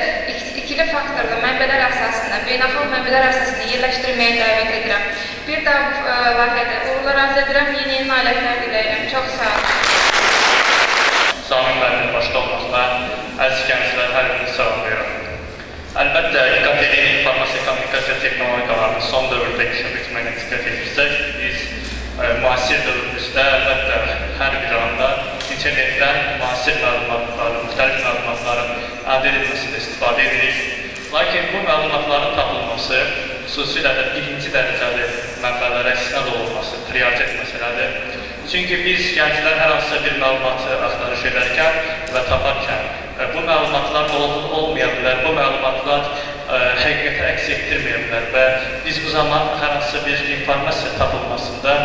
S5: ikili faktorda mənbələr əsasında, beynəlxalq mənbələr əsasında yerləşdirməyə dəvət edirəm. Bir daha bu layihədə uğurlar arzu edirəm, yeni nailiyyətlər diləyirəm. Çox sağ olun.
S6: Samin müəllimin başda olmaqla əziz gənclər hər birini salamlayıram. Əlbəttə, diqqət edin, informasiya kommunikasiya texnologiyalarının son dövrdə inkişaf etməyinə diqqət edirsək, biz müasir dövrümüzdə əlbəttə hər bir anda internetdən müasir məlumatları, müxtəlif məlumatların əldə edilməsində istifadə edirik. Lakin bu məlumatların tapılması, xüsusilə də birinci dərəcəli mənbələrə istinad olunması prioritet məsələdir. Çünki biz gənclər hər hansısa bir məlumatı axtarış edərkən və taparkən bu məlumatlar olmaya bilər, bu məlumatlar həqiqətə əks etdirməyə bilər və biz bu zaman hər hansısa bir informasiya tapılmasında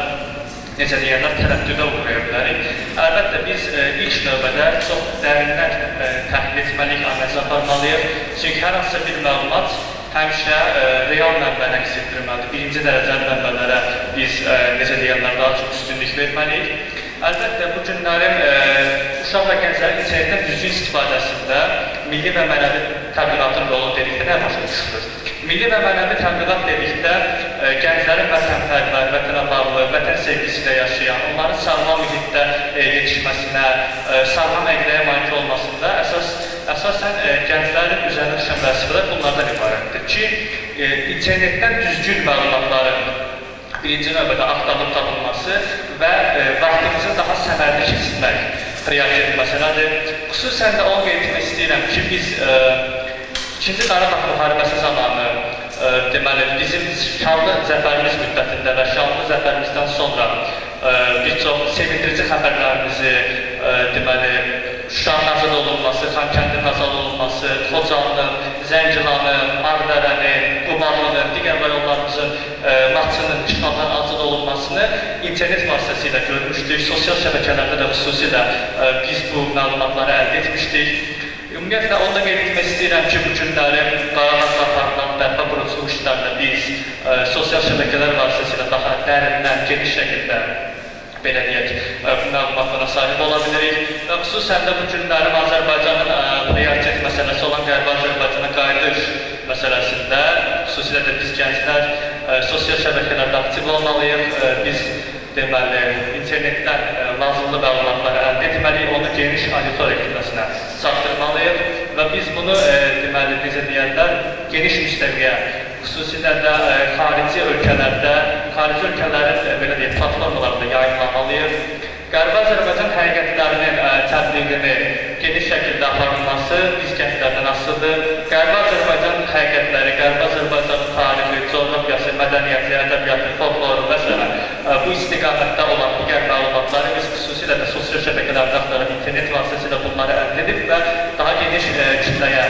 S6: necə deyərlər, tərəddüdə uğraya bilərik. Əlbəttə, biz ilk növbədə çox dərindən təhlil etməliyik, analiz aparmalıyıq. Çünki hər hansısa bir məlumat həmişə real mənbəni əks etdirməlidir. Birinci dərəcəli mənbələrə biz necə deyərlər, daha çox üstünlük verməliyik. Əlbəttə, bu günlərin uşaq və gənclərin internetdən düzgün istifadəsində milli və mənəvi təbliğatın rolu dedikdə nə başa düşülür? Milli və mənəvi təbliğat dedikdə gənclərin vətənpərvər, vətənə bağlı, vətən sevgisi ilə yaşayan, onların sağlam mühitdə yetişməsinə, sağlam əqləyə malik olmasında əsasən gənclərin üzərində düşən vəzifələr bunlardan ibarətdir ki, internetdən düzgün məlumatları birinci növbədə axtarılıb tapılması və vaxtımızı daha səmərli keçirmək prioritet məsələdir. Xüsusən də onu qeyd etmək istəyirəm ki, biz İkinci Qarabağ müharibəsi zamanı deməli, bizim şanlı zəfərimiz müddətində və şanlı zəfərimizdən sonra bir çox sevindirici xəbərlərimizi deməli, Şuşanın azad olunması, Xankəndin azad olunması, Xocalı'nın, Zəngilanın, Ağdərənin, Qubalının, digər rayonlarımızın Laçının işğaldan azad olunmasını internet vasitəsilə görmüşdük. Sosial şəbəkələrdə də xüsusilə biz bu məlumatları əldə etmişdik. Ümumiyyətlə, onu da qeyd etmək istəyirəm ki, bu günləri Qarabağ aparılan bərpa quruculuq işlərində biz sosial şəbəkələr vasitəsilə daha dərindən, geniş şəkildə belə deyək, məlumatlara sahib ola bilirik. Və xüsusən də bu günlərim Azərbaycanın prioritet məsələsi olan Qərbi Azərbaycana qayıdış məsələsində, xüsusilə də biz gənclər sosial şəbəkələrdə aktiv olmalıyıq. Biz deməli, internetdən lazımlı məlumatları əldə etməliyik, onu geniş auditoriya kütləsinə çatdırmalıyıq və biz bunu deməli, necə deyərlər, geniş müstəviyə, xüsusilə də xarici ölkələrin belə deyək, platformalarında yayınlamalıyıq. Qərbi Azərbaycan həqiqətlərinin təbliğini geniş şəkildə aparılması biz gənclərdən asılıdır. Qərbi Azərbaycan həqiqətləri, Qərbi Azərbaycanın tarixi, coğrafiyası, mədəniyyəti, ədəbiyyatı, folkloru və s. Bu istiqamətdə olan digər məlumatları biz xüsusilə də sosial şəbəkələrdə axtarıb internet vasitəsilə bunları əldə edib və daha geniş kütləyə,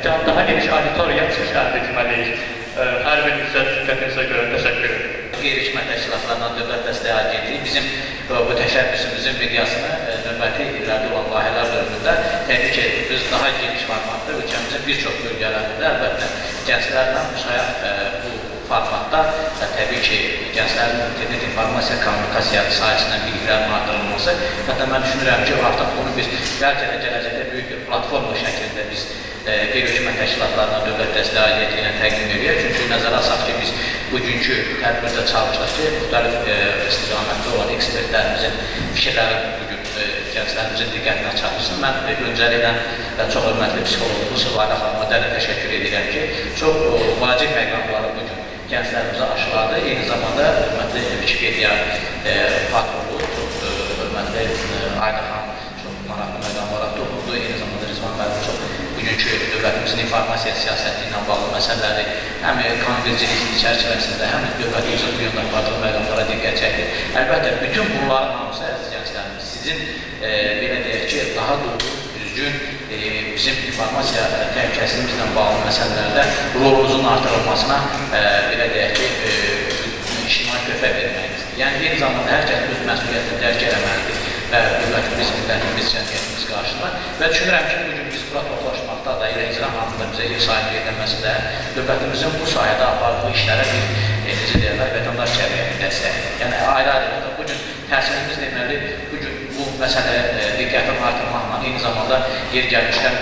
S6: daha geniş auditoriyaya çıxış əldə etməliyik. Hər birinizə diqqətinizə görə təşəkkür ederim.
S3: Qeyri-ictimai təşkilatlarından Dövlət Dəstəyi Agentliyi bizim bu təşəbbüsümüzün miqyasını növbəti illərdə olan layihələr dövründə təbii ki, biz daha geniş formatda ölkəmizin bir çox bölgələrində əlbəttə gənclərlə müşayiət bu formatda təbii ki, gənclərin internet informasiya kommunikasiya sahəsindən biliklərinin artırılması. Hətta mən düşünürəm ki, artıq bunu biz bəlkə də gələcəkdə böyük bir platforma şəklində biz qeyri-hökumət təşkilatlarına Dövlət Dəstəyi Agentliyi ilə təqdim edirik. Çünki nəzərə alsaq ki, biz bugünkü tədbirdə çalışdıq ki, müxtəlif istiqamətdə olan ekspertlərimizin fikirləri bugün gənclərimizin diqqətinə çatdırsın. Mən öncəliklə çox hörmətli psixoloqumuz Validə xanıma dərin təşəkkür edirəm ki, çox vacib məqamları bugün gənclərimizə aşıladı. Eyni zamanda hörmətli Wikipedia patronu, çox hörmətli Ayda xanım çox maraqlı məqamlara toxundu. Eyni zamanda Rizvan müəllim çox bugünkü dövlətimizin informasiya siyasəti ilə bağlı məsələləri həm konvercilik çərçivəsində, həm də dövlətimizin bu yöndə apardığı məqamlara diqqət çəkdi. Əlbəttə, bütün bunların hamısı əziz gənclərimiz, sizin belə deyək ki, daha doğru, düzgün bizim informasiya təhlükəsizliyimizlə bağlı məsələlərdə rolunuzun artırılmasına belə deyək ki, ictimai töhfə verməyinizdir. Yəni, eyni zamanda hər kəs öz məsuliyyətini dərk eləməlidir və dövlətimiz, millətimiz, cəmiyyətimiz qarşısında və düşünürəm ki, bugün biz bura toplaşmaqda da, elə icra haqqında bizə yer sahibi edilməsi də dövlətimizin bu sayədə apardığı işlərə bir, necə deyərlər, vətəndaş cəmiyyəti dəstəyi. Yəni, ayrı-ayrı, bugün təhsilimiz deməli, bugün bu məsələyə diqqətini artırmaqla, eyni zamanda yer gəlmişdən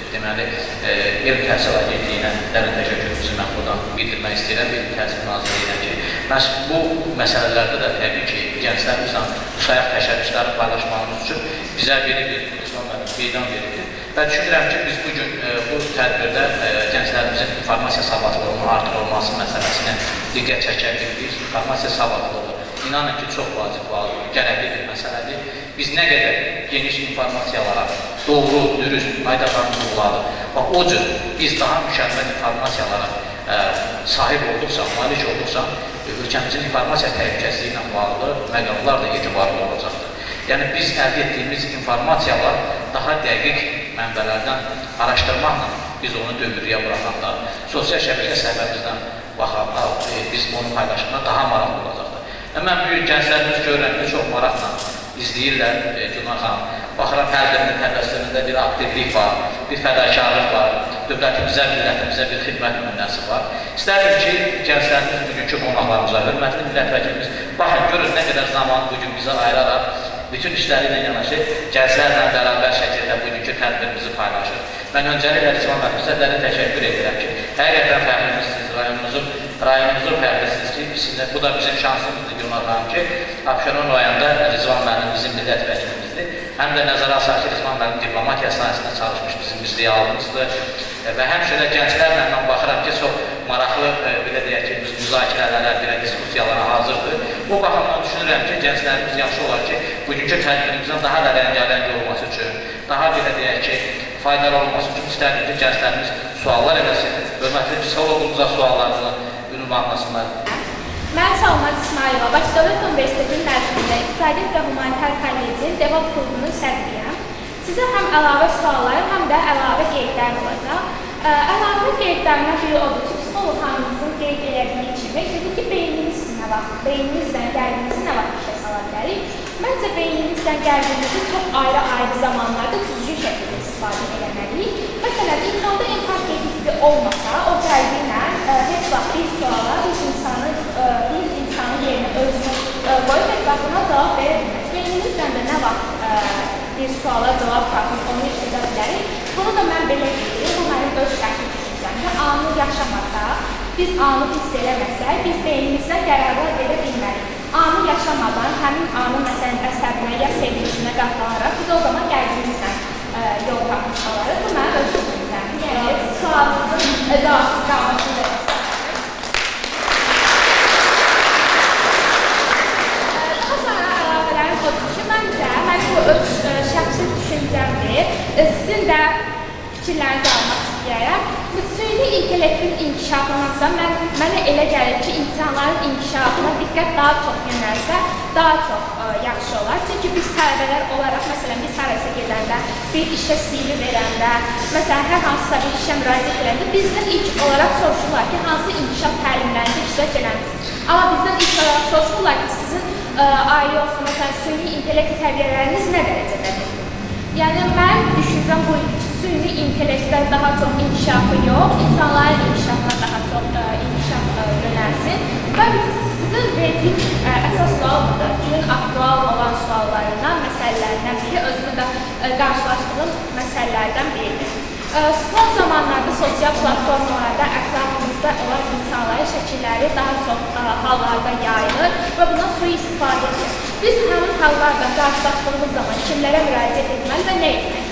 S3: deməli, Elm Təhsil Agentliyinə dərin təşəkkürümüzü mən buradan bildirmək istəyirəm, Elm Təhsil Nazirliyinə ki, bu məsələlərdə də təbii ki, gənclərimizlə müsayaq təşəbbüsləri paylaşmağımız üçün bizə bir meydan verildi və düşünürəm ki, biz bugün bu tədbirdə gənclərimizin informasiya savadlılığının artırılması məsələsinə diqqət çəkə bildik. İnformasiya savadlılığı, inanın ki, çox vacib, gərəkli bir məsələdir. Biz nə qədər geniş informasiyalara, doğru, dürüst, faydalanmalıdır. O cür biz daha mükəmməl informasiyalara sahib olduqsa, malik olduqsa, ölkəmizin informasiya təhlükəsizliyi ilə bağlı məqamlar da etibarlı olacaqdır. Yəni, biz əldə etdiyimiz informasiyalar daha dəqiq mənbələrdən araşdırmaqla biz onu dövrüyə buraxanda, sosial şəbəkə səhifəmizdən baxanda biz onu paylaşımda daha maraqlı olacaqdır. Mən büyük gənclərimiz görürəm ki, çox maraqla izləyirlər Cünar xanım. Baxıram, hər birinin təbəssümündə bir aktivlik var, bir fədakarlıq var, dövlətimizə, millətimizə bir xidmət nümunəsi var. İstərdim ki, gənclərimiz bugünkü qonaqlarımıza, hörmətli millət vəkilimiz, baxın, görün nə qədər zaman bugün bizə ayıraraq, bütün işləri ilə yanaşı, gənclərlə bərabər şəkildə bugünkü tədbirimizi paylaşır. Mən öncəliklə Rizvan müəllimizə dərin təşəkkür edirəm ki, həqiqətən fərqlimizsiniz, rayonumuzun fərqlisiniz ki, bu da bizim şansımızdır Gülnar xanım ki, Abşeron rayonunda Rizvan müəllim bizim millət vəkilimizdir. Həm də nəzərə alsaq ki, Rizvan müəllim diplomatiya sahəsində çalışmış bizim realımızdır və həmşə də gənclərlə mən baxıram ki, çox maraqlı, belə deyək ki, müzakirələrə, diskusiya funksiyalara hazırdır. O baxımdan düşünürəm ki, gənclərimiz yaxşı olar ki, bugünkü tədbirimizin daha da rəngarəng olması üçün, daha belə deyək ki, faydalı olması üçün istərdim ki, gənclərimiz suallar eləsin. Hörmətli psixologumuza suallarını ünvanlasınlar.
S7: Mən Salman İsmailova, Bakı Dövlət Universitetinin məzununda İqtisadiyyat və Humanitar Kollecinin DevOp klubunun sədriyəm. Sizə həm əlavə suallar, həm də əlavə qeydlər olacaq. Əlavə qeydlərindən biri odur ki, psixoloqlarımızın qeyd elədiyi kimi, dedi ki, beyninizdən qəlbinizi nə vaxt işə sala bilərik? Məncə, beyninizdən qəlbinizi çox ayrı-ayrı zamanlarda düzgün şəkildə istifadə eləməliyik. Məsələn, insanda empatiya hissi olmasa, o qəlbi ilə heç vaxt bir suala, bir insanın yerinə özünü qoyub, heç vaxt buna cavab verə bilməz. Beyninizdən də nə vaxt bir suala cavab tapıb, onu işlədə bilərik. Bunu da mən belə deyirəm, bu mənim öz şəxsi düşüncəmdir. Anı yaşamasaq, biz anı hiss eləməsək, biz beynimizdən qərarlar verə bilmərik. Anı yaşamadan, həmin anı məsələn əsəbinə ya sevincinə qatlanaraq, biz o zaman qəlbimizdən yol tapmış olarıq. Bu mənim öz düşüncəmdir. Yəni, sualımızın cavabsız qalmasını da daha sonra əlavələrim odur ki, mənim bu öz şəxsi düşüncəmdir. Sizin də fikirlərinizi almaq istəyərəm. Bu süni intellektin inkişafındansa mənə elə gəlir ki, insanların inkişafına diqqət daha çox yönəlsə, daha çox yaxşı olar. Çünki biz tələbələr olaraq, məsələn, biz harasa gedəndə, bir işə CV verəndə, məsələn, hər hansısa bir işə müraciət edəndə bizdən ilk olaraq soruşurlar ki, hansı inkişaf təlimlərində iştirak eləmişsiniz. Amma bizdən ilk olaraq soruşurlar ki, sizin aile olsun, məsələn, süni intellekt səviyyələriniz nə dərəcədədir? Yəni, mən düşüncəm bu ki, süni intellektdə daha çox inkişafı yox, insanların inkişafına daha çox inkişaf yönəlsin. Və sizin verdiyim əsas sual budur. Günün aktual olan suallarından, məsələlərindən biri, özümü də qarşılaşdığım məsələlərdən biridir. Son zamanlarda sosial platformalarda ətrafımızda olan insanların şəkilləri daha çox hallarda yayılır və buna sui-istifadə edilir. Biz həmin hallarda qarşılaşdığımız zaman kimlərə müraciət etməli və nə etməli?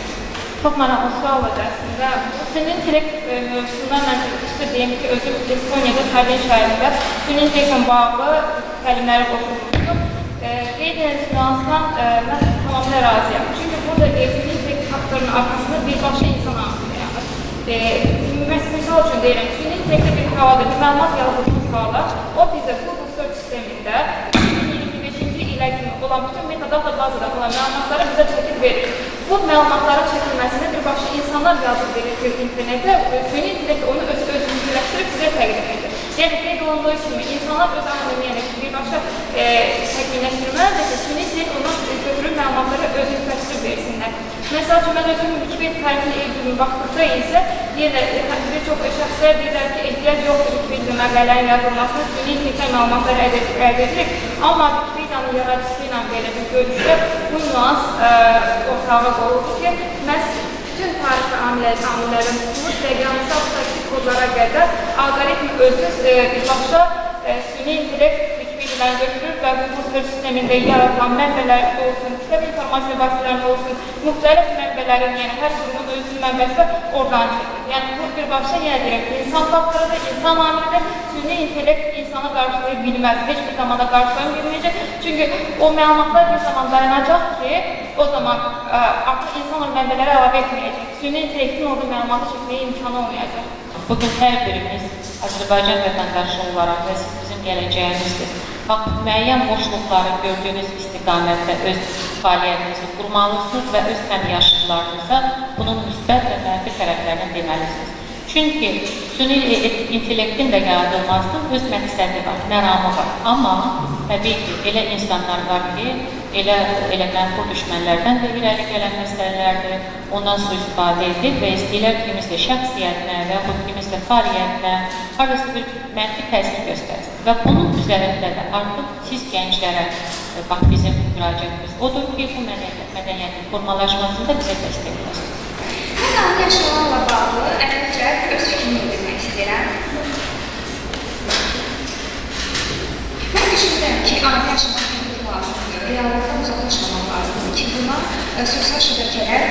S8: Çox maraqlı sual olacaq əslində. Süni intellekt mövzusundan mən üstə deyim ki, özüm Estonya'da təlim şəhərində süni intellektlə bağlı təlimləri oxumuşdum. Qeyd edilmiş nüansdan mən tamamilə razıyam. Çünki burada süni intellekt faktorunun arxasında birbaşa insan ağzı yaranır. Misal üçün deyirəm, süni intellektdə bir halda bir məlumat yazdığımız halda o bizə Google Search sistemində 2025-ci ilə kimi olan bütün metadata bazada olan məlumatları bizə çəkib verir. Bu məlumatların çəkilməsində birbaşa insanlar yazıb verir ki, internetə süni intellekt onu özünüzləşdirib sizə təqdim edir. Yəni, qeyd olunduğu kimi insanlar öz anonimiyəni birbaşa təqdimləşdirməlidir ki, süni intellekt onu götürüb məlumatları özünüzləşdirib versinlər. Məsəl üçün, mən özüm Wikipedia tərifini edildiğim vaxtda isə bir çox şəxslər deyirlər ki, ehtiyac yoxdur Wikipedia məqələlərin yazılmasına, süni intellekt məlumatları əldə edirik. Amma Wikipedia'nın yaradıcısı ilə belə bir görüşdə bu nüans ortağa qoyuldu ki, məhz bütün tarixi amillərin tutulmuş və yanlışsal statistik kodlara qədər algoritmi özünüz birbaşa süni intellekt Wikipedia'dan götürür və bu search sistemində yaratılan mənbələr olsun, kitab informasiya vasitələrində olsun, müxtəlif mənbələrin, yəni hər qurumun özünün mənbəsi oradan çekilir. Yəni, bu birbaşa yenə deyirəm ki, insan faktoru da, insan amili süni intellekt insana qarşılaya bilməz, heç bir zamanda qarşılaya bilməyəcək. Çünki o məlumatlar bir zaman dayanacaq ki, o zaman artıq insan o mənbələri əlavə etməyəcək. Süni intellektin orada məlumatı çəkməyə imkanı olmayacaq.
S9: Bugün hər birimiz Azərbaycan vətəndaşı olaraq və siz bizim gələcəyimizdir. Müəyyən boşluqları gördüyünüz istiqamətdə öz fəaliyyətinizi qurmalısınız və öz həmyaşıdlarınıza bunun müsbət və mənfi tərəflərini deməlisiniz. Çünki süni intellektin də yaradılmasının öz məqsədi var, məramı var. Amma təbii ki, elə insanlar var ki, elə mənfur düşmənlərdən də irəli gələn məsələlərdir, ondan sui-istifadə edir və istəyirlər kiminsə şəxsiyyətinə və yaxud kiminsə fəaliyyətinə harası bir mənfi təsir göstərsin. Və bunun üzərində də artıq siz gənclərə, bax bizim müraciətimiz odur ki, bu mədəniyyətin formalaşmasında bizə dəstək olasınız.
S5: Mən anı yaşamanla bağlı əvvəlcə öz fikrimi bildirmək istəyirəm. Mən düşünürəm ki, anı yaşamaq lazımdır, reallıqdan uzaqlaşmamaq lazımdır ki, buna sosial şəbəkələr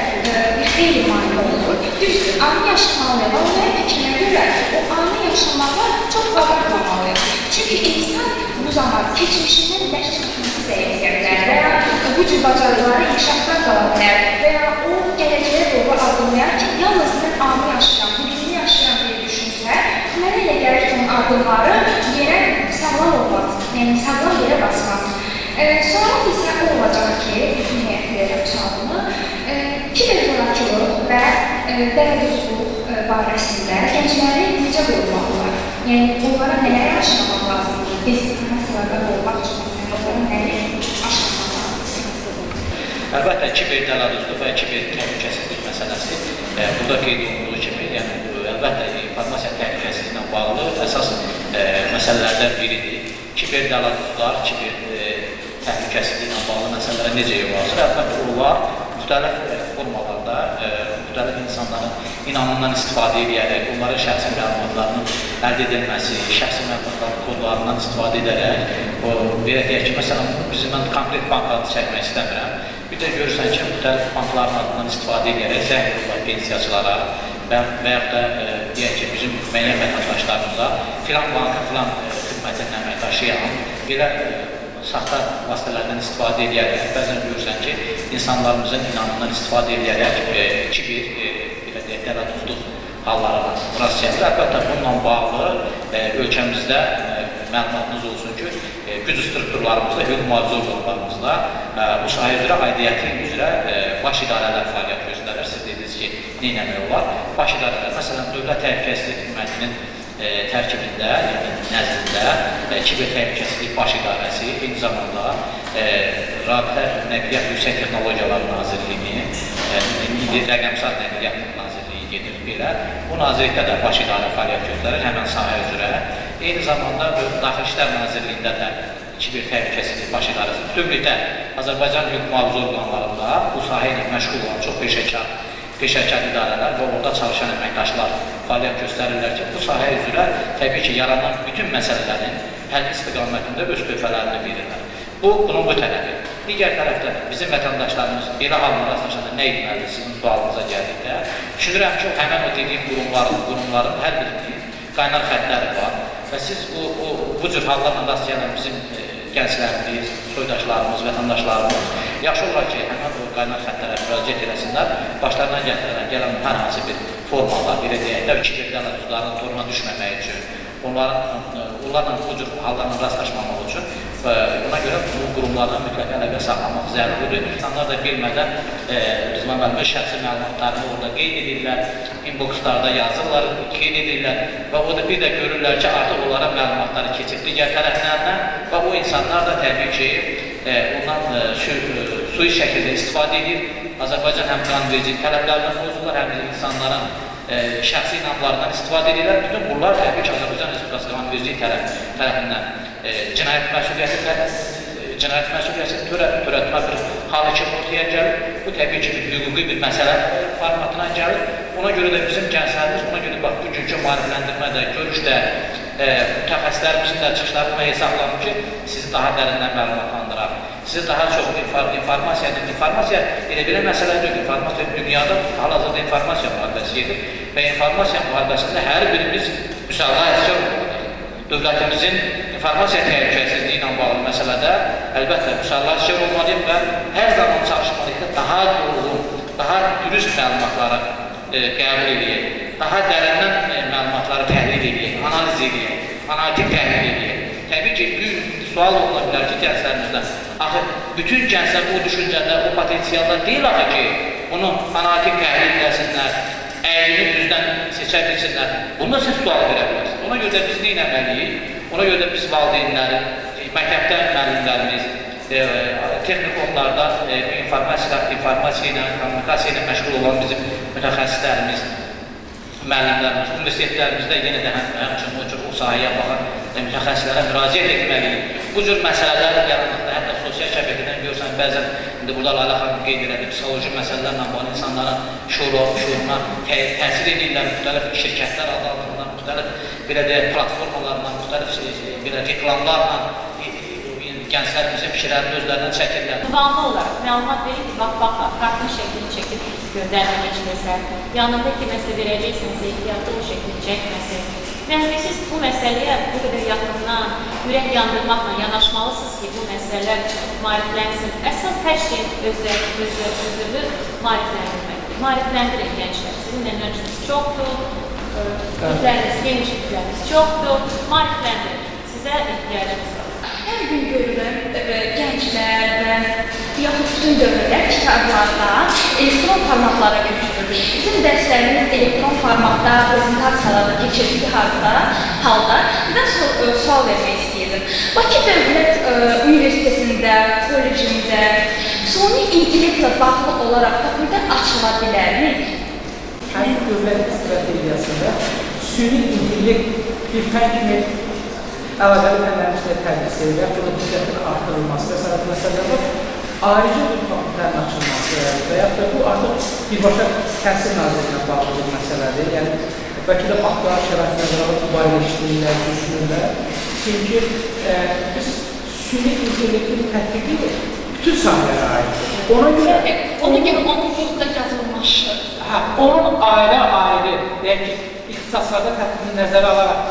S5: bir xeyli mani olur. Düzdür, anı yaşamalıyıq, amma mənim fikrimə görə o anı yaşamaqlar çox abartmamalıyıq. Çünki insan bu zaman
S7: keçmişindən dərs çıxması zəif gələr və ya bu cür bacarıqları inkişafdan qala bilər və ya o gələcəyə doğru addımlayar ki, yalnız mən anı yaşayıram, bugünü yaşayıram deyə düşünsə, mənə elə gəlir ki, onun addımları yerə sağlam olmaz, yəni sağlam yerə basmaz. Sonra isə o olacaq ki, bütün həyətlərə sualını, kiberzorakılıq və dərədüzlük barəsində gəncləri necə qorumalılar? Yəni, onlara nələr aşılamaq lazımdır? Dezinformasiyalardan olmaq üçün onlara nələr aşılamaq lazımdır?
S3: Əlbəttə, kiber dərədüzlük və kiber təhlükəsizlik məsələsi burada qeyd olunduğu kimi, yəni, əlbəttə, informasiya təhlükəsizliyi ilə bağlı əsas məsələlərdən biridir. Kiber dərədüzlüklər, kiber təhlükəsizliyi ilə bağlı məsələlərə necə yol alır? Əlbəttə, onlar müxtəlif formalarda, müxtəlif insanların inanımdan istifadə edərək, onların şəxsi məlumatlarının əldə edilməsi, şəxsi məlumatların kodlarından istifadə edərək, belə deyək ki, məsələn, mən konkret bank adı çəkmək istəmirəm. Bir də görürsən ki, müxtəlif bankların adından istifadə edərək zəng olurlar pensiyacılara və yaxud da deyək ki, bizim müəyyən vətəndaşlarımıza filan bankın filan xidmətinin əməkdaşıyam, belə saxta vasitələrdən istifadə edərək, bəzən görürsən ki, insanlarımızın inanımdan istifadə edərək kiber dərədüzlük hallarına rast gəlir. Əlbəttə, bununla bağlı ölkəmizdə məlumatınız olsun ki, güc strukturlarımızda, hüquq mühafizə orqanlarımızda bu sahə üzrə aidiyyəti üzrə baş idarələr fəaliyyət göstərir. Siz dediniz ki, nə etmək olar? Baş idarələr, məsələn, Dövlət Təhlükəsizlik Xidmətinin tərkibində, yəni nəzdində kiber təhlükəsizlik baş idarəsi, eyni zamanda Rabitə Nəqliyyat Yüksək Texnologiyalar Nazirliyini, Rəqəmsal Nəqliyyat Nazirliyi gedir belə. Bu nazirlikdə də baş idarə fəaliyyət göstərir həmən sahə üzrə. Eyni zamanda Daxili İşlər Nazirliyində də kiber təhlükəsizlik baş idarəsi. Bütövlükdə Azərbaycan hüquq mühafizə orqanlarında bu sahə ilə məşğul olan çox peşəkar idarələr və orada çalışan əməkdaşlar fəaliyyət göstərirlər ki, bu sahə üzrə təbii ki, yaranan bütün məsələlərin həll istiqamətində öz töhfələrini verirlər. Bunun bu tərəfi. Digər tərəfdən bizim vətəndaşlarımız belə halına rastlaşanda nə etməlidir sizin sualınıza gəldikdə? Düşünürəm ki, həmən o dediyim qurumların hər birinin qaynar xətləri var və siz bu cür hallarla rast gələn bizim gənclərimiz, soydaşlarımız, vətəndaşlarımız yaxşı olar ki, həmən o qaynar xətlərə müraciət eləsinlər, başlarından gələn hər hansı bir formalar, belə deyək də, kiber dərədüzlüklərin toruna düşməmək üçün, onlarla bu cür hallarla rastlaşmamaq üçün buna görə bu qurumlarla mütləq əlaqə saxlamaq zəruridir. İnsanlar da bilmədən Rızvan müəllimin şəxsi məlumatlarını orada qeyd edirlər, inboxlarda yazırlar, qeyd edirlər və o da bir də görürlər ki, artıq onlara məlumatları keçib digər tərəflərinə və bu insanlar da təbii ki, ondan sui şəkildə istifadə edir. Azərbaycan həm qanunvericilik tələblərindən pozurlar, həm də insanların şəxsi inamlarından istifadə edirlər. Bütün bunlar təbii ki, Azərbaycan Respublikası qanunvericilik tərəfindən cinayət məsuliyyəti törətmə bir halı ki, ortaya gəlir. Bu təbii ki, bir hüquqi bir məsələ formatına gəlir. Ona görə də bizim gənclərimiz, ona görə bax, bugünkü maarifləndirmədə, görüşdə, mütəxəssislərimizin də çıxışlarına hesablanır ki, sizi daha dərindən məlumatlandırar. Siz daha çox informasiya elə belə məsələ deyil. İnformasiya dünyada hal-hazırda informasiya müharibəsi gedir və informasiya müharibəsində hər birimiz müsəllah əskər olmalıdır. Dövlətimizin informasiya təhlükəsizliyi ilə bağlı məsələdə əlbəttə müsəllah əskər olmalıyıq və hər zaman çalışmalıyıq ki, daha doğru, daha dürüst məlumatları qəbul edəyək, daha dərindən məlumatları təhlil edəyək, analiz edəyək, analitik təhlil edəyək. Təbii ki, bir sual oluna bilər ki, gənclərimizdən, axı, bütün gənclər bu düşüncədə, o potensialda deyil axı ki, bunu analitik təhlil edəsinlər, əylini düzdən seçə bilsinlər. Bunda siz sual verə bilərsiniz. Ona görə də biz nə etməliyik? Ona görə də biz valideynləri, məktəbdə müəllimlərimiz, texnik onlarda informasiya ilə, kommunikasiya ilə məşğul olan bizim mütəxəssislərimiz, müəllimlərimiz, universitetlərimizdə yenə də həmçinin o sahəyə baxan mütəxəssislərə müraciət etməliyik. Bu cür məsələlər yarandıqda, hətta sosial şəbəkədən görürsən, bəzən burada Lalə xanım qeyd elədi, psixoloji məsələlərlə bağlı insanların şuuruna təsir edirlər, müxtəlif şirkətlər adı altında, müxtəlif platformalarla, müxtəlif reklamlarla gənclərimizin fikirlərini özlərindən çəkirlər.
S9: Davamlı olaraq məlumat verir ki, bax, kartın şəklini çəkib göndərmə keçməsə, yanında kiməsə verəcəksiniz, ehtiyatlı o şəkildə çəkməsin. Məncə siz bu məsələyə bu qədər yaxından, ürək yandırmaqla yanaşmalısınız ki, bu məsələ maariflənsin. Əsas hər şeyin özünü maarifləndirməkdir. Maarifləndirin gənclər. Sizin enerjiniz çoxdur, kütləniz, geniş kütləniz çoxdur. Maarifləndirin. Sizə ehtiyacınız var.
S5: Hər gün görürəm gənclər və yaxud bütün dövrlər kitablarda elektron formatlara götürülür. Bizim dərslərimiz elektron formatda, prezentasiyalarda keçirdiyi halda bir sual vermək istəyirdim. Bakı Dövlət Universitetində, kollecində suni intellektlə bağlı olaraq fakültə açıla bilərmi?
S10: Hər dövlət strategiyasında suni intellekt bir fən kimi əlaqəli fənlərimizlə tədris edilir, bunun diqqətin artırılması və sənət məsələləri ayrıca bir fakültənin açılması və yaxud da bu artıq birbaşa Təhsil Nazirliyinə bağlı bir məsələdir. Yəni, bəlkə də aktual şərait nəzərə mübariləşdirirlər, düşünürlər. Çünki biz süni intellektin tətbiqi bütün sahələrə aiddir. Ona görə
S5: onun yurtda yazılmışı.
S10: Onun ayrı, deyək ki, ixtisaslarda tətbiqini nəzərə alaraq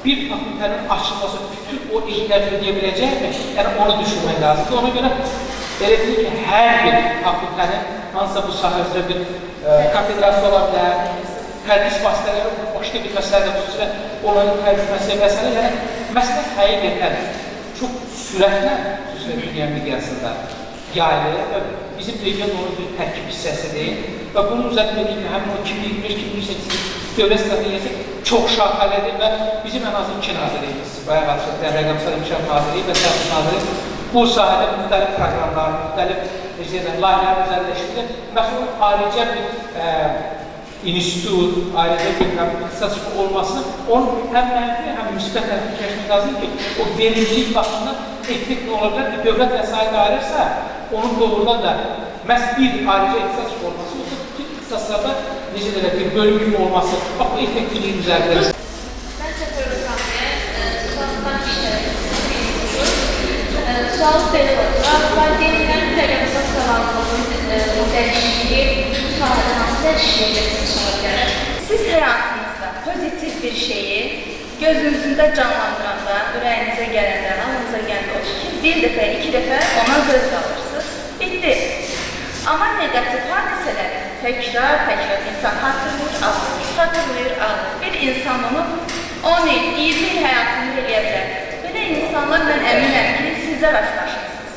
S10: bir fakültənin açılması bütün o ehtiyacı ödeyə biləcəkmi? Yəni, onu düşünmək lazımdır. Ona görə elə deyil ki, hər bir fakültənin hansısa bu sahəsində bir kafedrası ola bilər, tədris vasitələri başqa bir məsələdə xüsusilə onların tərcüməsi və s. Yəni, məsələ həqiqətən çox sürətlə, xüsusilə dünya miqyasında yayılır və bizim region onun bir tərkib hissəsidir və bunun üzərində deyil ki, həmin o 2025-2028 dövlət strategiyası çox şaxələdir və bizim ən azı iki nazirliyimiz, bayaq açıq, Rəqəmsal İnkişaf Nazirliyi və Təhsil Nazirliyi bu sahədə müxtəlif proqramlar, müxtəlif layihələr üzərləşdirir. Məsələn, ayrıca bir institut, ayrıca bir ixtisas olması onun həm mənfi, həm müsbət tərəfini keçmək lazım ki, o verimlilik baxımından effekt ola bilər ki, dövlət vəsait ayırırsa, onun doğrudan da məhz bir ayrıca ixtisas olması, yoxsa bütün ixtisaslarda necə də bir bölüm kimi olması, bax, bu effektivliyin üzərində.
S5: Məncə bölümdə sualdan sual belə olur. Valideynlərin rəqəmsal savadlılığının dəyişikliyi bu sahədə hansı dəyişikliyə sonra gəlir? Siz həyatınızda pozitiv bir şeyi gözünüzdə canlandıranda, ürəyinizə gələndə, alınıza gələndə, bir dəfə, iki dəfə ona zövq alırsınız. Bitti. Amma negativ hadisələri təkrar insan hatırlayır, alır. Bir insan onu 10 il, 20 il həyatını eləyə bilər. Belə insanlar mən əminəm ki, sizə rastlaşırsınız.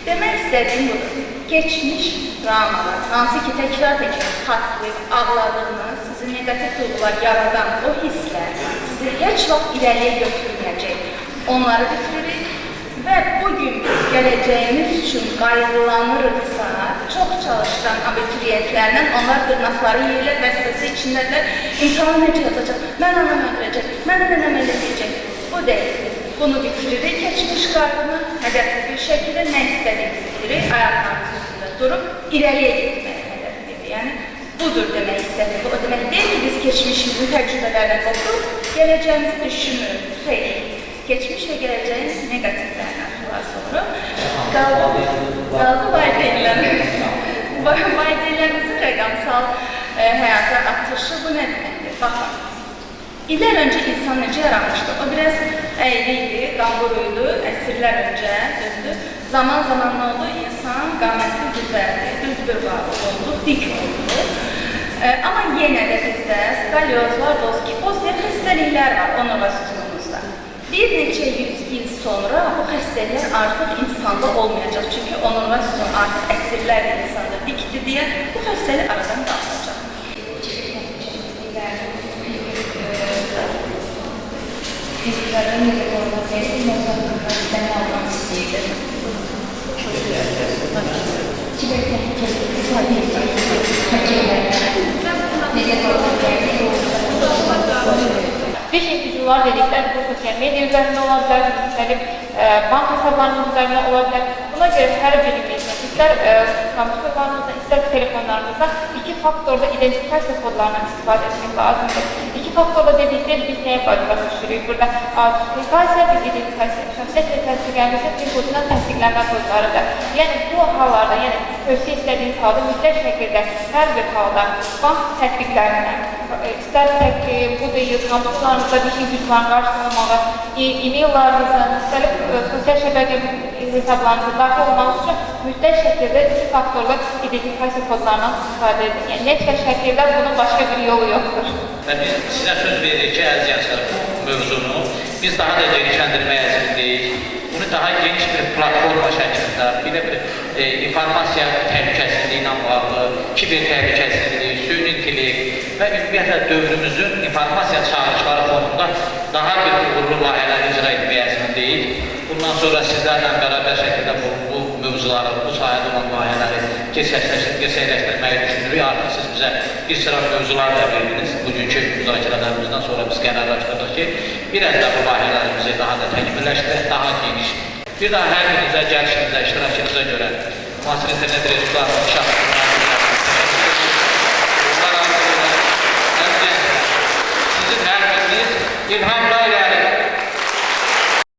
S5: Demək istədiyim budur. Geçmiş travmalar, hansı ki təkrar hatırlayıb, ağladığınız, sizi negativ duyğular yaradan o hisslər sizi heç vaxt irəliyə götürməyəcək. Onları bitiririk və bugün gələcəyimiz üçün qayğılanırıqsa, çox çalışan abituriyentlərlə onlar dırnaqları yeyirlər, vəzifəsi içindədirlər, imtahan necə yazacaq, mən anam öldürəcək, mən nənəm eləyəcək. Bu deyil. Bunu bitiririk, keçmiş qayğını hədəfli bir şəkildə nə istədiyimizi bilirik, ayaqlarımız üstündə durub, irəliyə getmək hədəfidir. Yəni, budur demək istədik. O demək deyil ki, biz keçmişimizin təcrübələrinə qopub, gələcəyimizi düşünmürük. Xeyr. Geçmiş və gələcəyin negativlərini xilas oluruq. Qaldı valideynlərimizin rəqəmsal həyata atışı bu nə deməkdir? Baxın. İllər öncə insan necə yaranmışdı? O biraz əyriydi, qamburuydu, əsrlər öncə, düzdür. Zaman nə oldu? İnsan qamətli düzəldi, düz bir varlıq oldu, dik oldu. Amma yenə də bizdə skalyoz, lordoz, kipoz və xəstəliklər var onunla sütunumuzda. Bir neçə yüz il sonra bu xəstəliklər artıq insanda olmayacaq. Çünki onunla sütun artıq əsrlər insanda dikdir deyə bu xəstəlik aradan qalmayacaq. Bizlərdən necə qorumaq deyil, məzarlıqlar istəmə almaq istəyirdir. Kiber təhlükəli, necə qorumaq deyil.
S8: Bir gücülər dediklər, bu sosial media üzərində ola bilər, müxtəlif bank hesablarının üzərində ola bilər. Buna görə hər birimiz, istər kompüterlərimizdə, istər telefonlarımızda iki faktorda identifikasiya kodlarından istifadə etmək lazımdır. İki faktorda dedikdə biz nəyə başa düşürük? Burada autentikasiya və identifikasiya, şəxsiyyət və təsdiqlənməsi bir kodundan təsdiqlənmə kodlarıdır. Yəni bu hallarda, tövsiyə istədiyiniz halda mütləq şəkildə hər bir halda bank tətbiqlərindən, İstərsək ki, bu deyil, kampuslarımızda bir şey güclərini qarşılamağa, e-maillarınızı, müxtəlif sosial şəbəkə hesablarınızı daxil olmaq üçün mütləq şəkildə iki faktorlu identifikasiya kodlarından istifadə edin. Yəni, net şəkildə bunun başqa bir yolu yoxdur.
S3: Və biz sizə söz veririk ki, əziz gençlər, mövzunu biz daha da genişləndirməyə əzimliyik. Bunu daha geniş bir platforma şəklində, bir informasiya təhlükəsizliyi ilə bağlı, kiber təhlükəsizliyi, süni intellekt və ümumiyyətlə dövrümüzün informasiya çağırışları fonunda daha bir uğurlu layihələr icra etməyə əzimliyik. Bundan sonra sizlərlə bərabər şəkildə bu mövzuları, bu sahədə olan layihələri gerçəkləşdirməyi düşünürük. Artıq siz bizə bir sıra mövzular da verdiniz. Bugünkü müzakirələrimizdən sonra biz qərarlaşdırdıq ki, biraz da bu layihələrimizi daha da təkmilləşdirək, daha geniş. Bir daha hər birinizə, gəlişinizə, iştirakınıza görə müasir internet resurslarının inkişafı sizin hər biriniz ilham